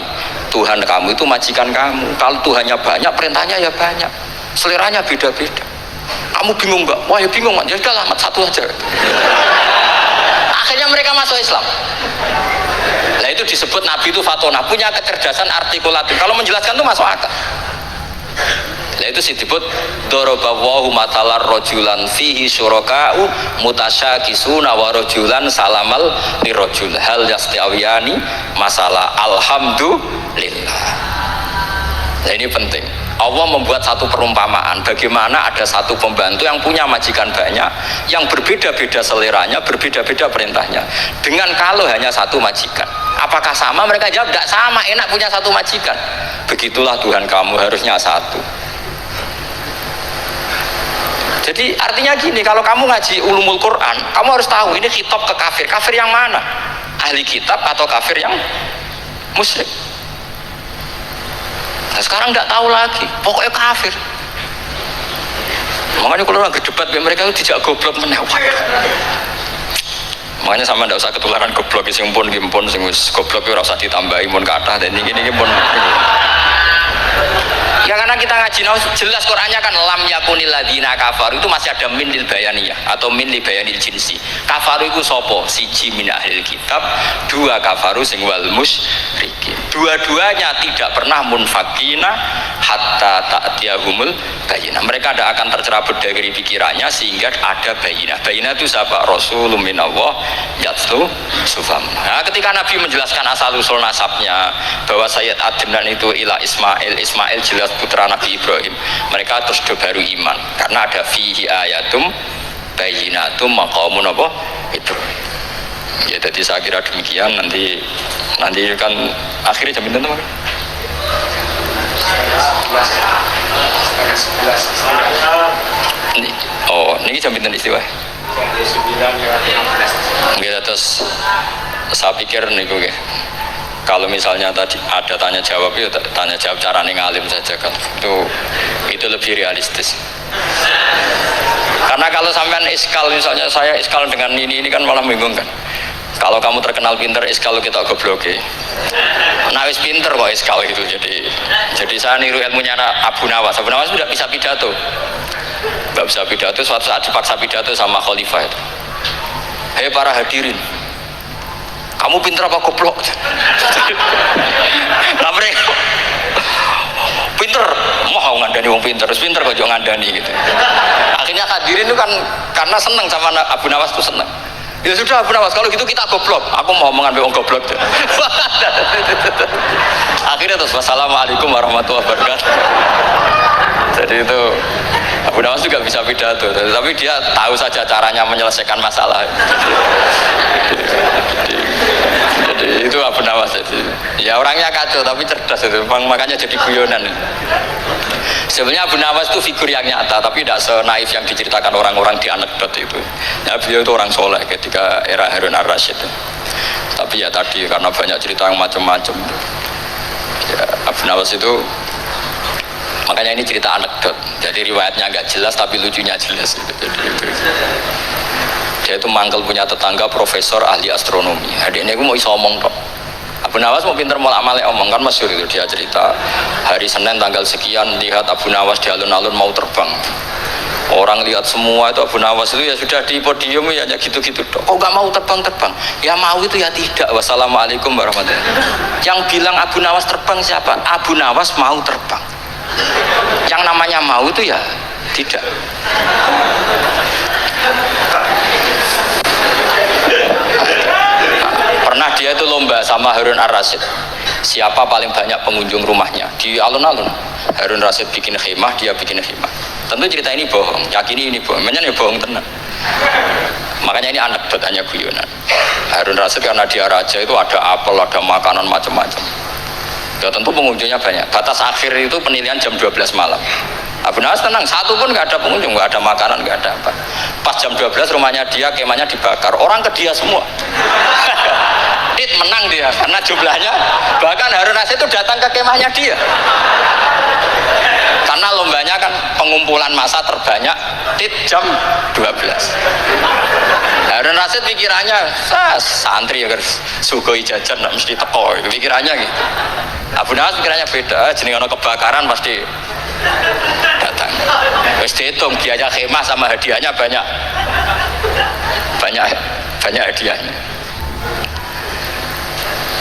Tuhan kamu itu majikan kamu, kalau Tuhannya banyak, perintahnya ya banyak, seleranya beda-beda. Kamu bingung mbak? Wah ya bingung mat, ya udahlah mat, satu aja. Akhirnya mereka masuk Islam. Nah itu disebut Nabi itu fatona, punya kecerdasan artikulatif, kalau menjelaskan itu masuk akal. Nah itu disebut dorobawahu matalar rojulan fihi syuraka'u mutasyakisuna wa rojulan salamal lirojul hal yastiawiyani masalah alhamdulillah. Nah ini penting, Allah membuat satu perumpamaan bagaimana ada satu pembantu yang punya majikan banyak, yang berbeda-beda seleranya, berbeda-beda perintahnya, dengan kalau hanya satu majikan. Apakah sama? Mereka jawab tidak sama, enak punya satu majikan. Begitulah Tuhan kamu, harusnya satu. Jadi artinya gini, kalau kamu ngaji ulumul Quran, kamu harus tahu ini khitab ke kafir. Kafir yang mana? Ahli kitab atau kafir yang musyrik? Nah, sekarang tidak tahu lagi, pokoknya kafir. Makanya kalau orang berdebat mereka itu tidak goblok meneh. Makanya sama tidak usah ketularan goblok, sing pun sing goblok ora usah ditambahi mun kathah dan ini pun. Ya karena kita ngaji jelas Qurannya kan lam yakunil ladzina kafaru, itu masih ada min lil bayaniyah atau min li bayanil jinsi. Kafaru itu sopo? Siji min ahlil kitab, 2 kafaru sing wal musyrikin. Dua-duanya tidak pernah munfakina hatta ta'tiyahumul bayyinah. Mereka tidak akan tercerabut dari pikirannya sehingga ada bayyinah. Bayyinah itu siapa? Rasulun minallah yatslu sufam. Nah, ketika Nabi menjelaskan asal usul nasabnya bahwa Sayyid Adnan itu ila Ismail, Ismail jelas putra Nabi Ibrahim, mereka terus baru iman karena ada fihi ayatum bayyinatum maqamun apa itu. Ya jadi saya kira demikian, nanti kan akhirnya jam berapa? Oh, ini jam berapa istiwa? Gitu, terus saya pikir nih gue, kalau misalnya tadi ada tanya jawab, ya tanya jawab cara ngalim saja kan, itu lebih realistis. Karena kalau sampean iskal, misalnya saya iskal dengan ini kan malah bingung kan. Kalau kamu terkenal pinter, iskal kita gobloke. Nah wis pinter kok iskal gitu. Jadi saya niru ilmunya Abu Nawas. Abu Nawas sudah bisa pidato. Nggak bisa pidato, suatu saat dipaksa pidato sama khalifah itu. Hei para hadirin, kamu pinter apa goblok? Nah mereka pinter, mau ngandani wong pinter, terus pinter kok jangan ngandani gitu. Akhirnya hadirin itu kan karena seneng sama Abu Nawas itu seneng. Ya sudah Abu Nawas, kalau gitu kita goblok. Aku mau mengambil wong goblok. Akhirnya terus wassalamualaikum warahmatullahi wabarakatuh. Jadi itu Abu Nawas juga bisa pidato, tapi dia tahu saja caranya menyelesaikan masalah. Jadi itu Abu Nawas. Jadi ya orangnya kacau tapi cerdas itu, makanya jadi guyonan. Sebenarnya Abu Nawas itu figur yang nyata, tapi tidak senaif yang diceritakan orang-orang di anekdot itu. Ya, beliau itu orang soleh ketika era Harun ar-Rasyid. Tapi ya tadi karena banyak cerita yang macam-macam. Ya, Abu Nawas itu makanya ini cerita anekdot. Jadi riwayatnya nggak jelas tapi lucunya jelas. Jadi, dia itu mangkel punya tetangga profesor ahli astronomi. Hari ini aku mau iso omong kok. Abu Nawas mau pinter molak-malik omong kan masyhur itu, dia cerita hari Senin tanggal sekian lihat Abu Nawas di alun-alun mau terbang. Orang lihat semua itu Abu Nawas itu ya sudah di podium ya gitu-gitu. Oh nggak mau terbang-terbang? Ya mau itu ya tidak. Wassalamualaikum warahmatullahi wabarakatuh. Yang bilang Abu Nawas terbang siapa? Abu Nawas mau terbang. Yang namanya mau itu ya tidak. Pernah dia itu lomba sama Harun ar-Rasyid, siapa paling banyak pengunjung rumahnya di alun-alun. Harun Rasyid bikin khemah, dia bikin khemah. Tentu cerita ini bohong, yakini ini bohong, makanya ini bohong tenang. Makanya ini anekdot, hanya guyonan. Harun Rasyid karena dia raja itu ada apel, ada makanan macam-macam. Ya tentu pengunjungnya banyak. Batas akhir itu penilaian jam 12 malam. Abu Nawas tenang, satu pun nggak ada pengunjung, nggak ada makanan, nggak ada apa. Pas jam 12 rumahnya dia, kemahnya dibakar, orang ke dia semua. Menang dia karena jumlahnya, bahkan Harun Rasyid itu datang ke kemahnya dia karena lombanya kan pengumpulan massa terbanyak jam 12. Harun Rasyid pikirannya santri ya sugoi jajan nggak mesti teko, pikirannya gitu. Abu Nawas pikirannya beda, jenis ono kebakaran pasti datang. Terus dihitung biaya khemah sama hadiahnya banyak hadiahnya.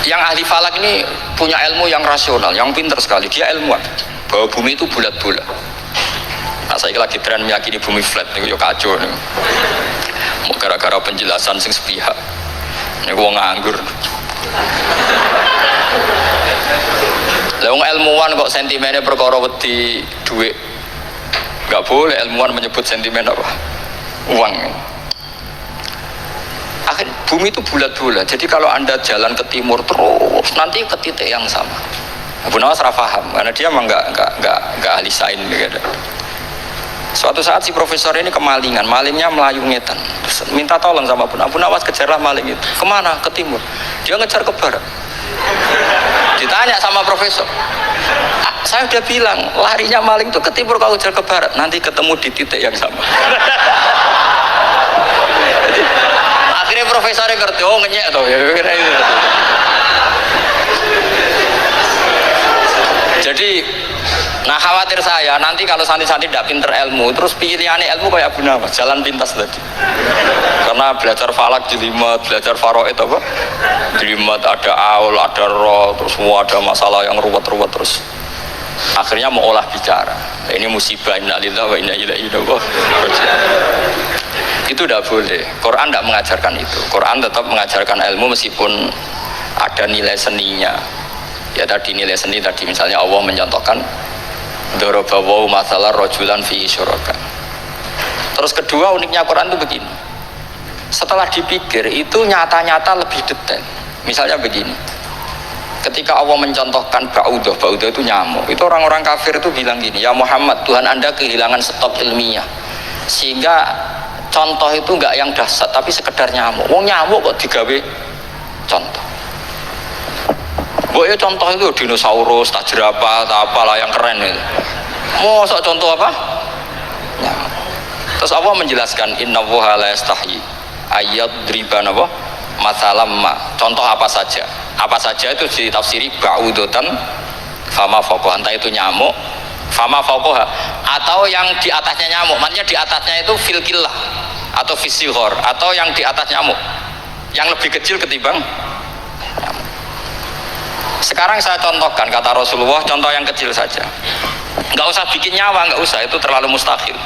Yang ahli falak ini punya ilmu yang rasional, yang pintar sekali. Dia ilmuwan bahwa bumi itu bulat-bulat. Nah, saya lagi tren meyakini bumi flat, ini yo kacau nih. Mau gara-gara penjelasan sing sepihak. Ini gua nganggur. Lah wong ilmuwan kok sentimennya perkara wedi duit. Enggak boleh ilmuwan menyebut sentimen apa? Uang. Akhir bumi itu bulat-bulat. Jadi kalau Anda jalan ke timur terus nanti ke titik yang sama. Abu Nawas paham karena dia memang enggak ahli sains gitu. Suatu saat si profesor ini kemalingan, malingnya melayu ngetan. Terus minta tolong sama Abu Nawas, kejarlah maling itu. Kemana? Ke timur. Dia ngejar ke barat. Ditanya sama profesor, saya udah bilang larinya maling itu ke timur, kalau ngejar ke barat nanti ketemu di titik yang sama. Akhirnya profesornya ngerti, oh ngenyek tuh ya kira itu. Jadi nah khawatir saya nanti kalau santri-santri tidak pinter ilmu terus pilihannya ilmu kayak Abu Nawas, jalan pintas tadi. Karena belajar falak jelimet, belajar faraid apa jelimet, ada aul, ada roh, terus semua ada masalah yang ruwet-ruwet terus akhirnya mau olah bicara. Ini musibah, inna lillahi wa inna ilaihi raji'un. Itu tidak boleh. Quran tidak mengajarkan itu. Quran tetap mengajarkan ilmu meskipun ada nilai seninya. Ya tadi nilai seni tadi misalnya Allah mencontohkan dorobawu masalah rojulan fi syuraka. Terus kedua uniknya Quran itu begini. Setelah dipikir itu nyata-nyata lebih detail. Misalnya begini. Ketika Allah mencontohkan ba'udah itu nyamuk. Itu orang-orang kafir itu bilang gini, ya Muhammad, Tuhan Anda kehilangan stok ilmiah. Sehingga contoh itu enggak yang dahsyat tapi sekedar nyamuk. Wong nyamuk kok digawe contoh. Pokoknya contoh itu dinosaurus, tak jerapah, tak apalah yang keren itu. Mau contoh apa? Nyamuk. Terus Allah menjelaskan innallaha la yastahi ayyadriban apa? Masalam ma. Contoh apa saja? Apa saja itu ditafsiri ba'udatan fama fawqaha, entah itu nyamuk fama fawqaha atau yang di atasnya nyamuk, maksudnya di atasnya itu fil killah atau fisihor atau yang di atas nyamuk yang lebih kecil ketimbang nyamuk. Sekarang saya contohkan kata Rasulullah, contoh yang kecil saja, nggak usah bikin nyawa, nggak usah, itu terlalu mustahil.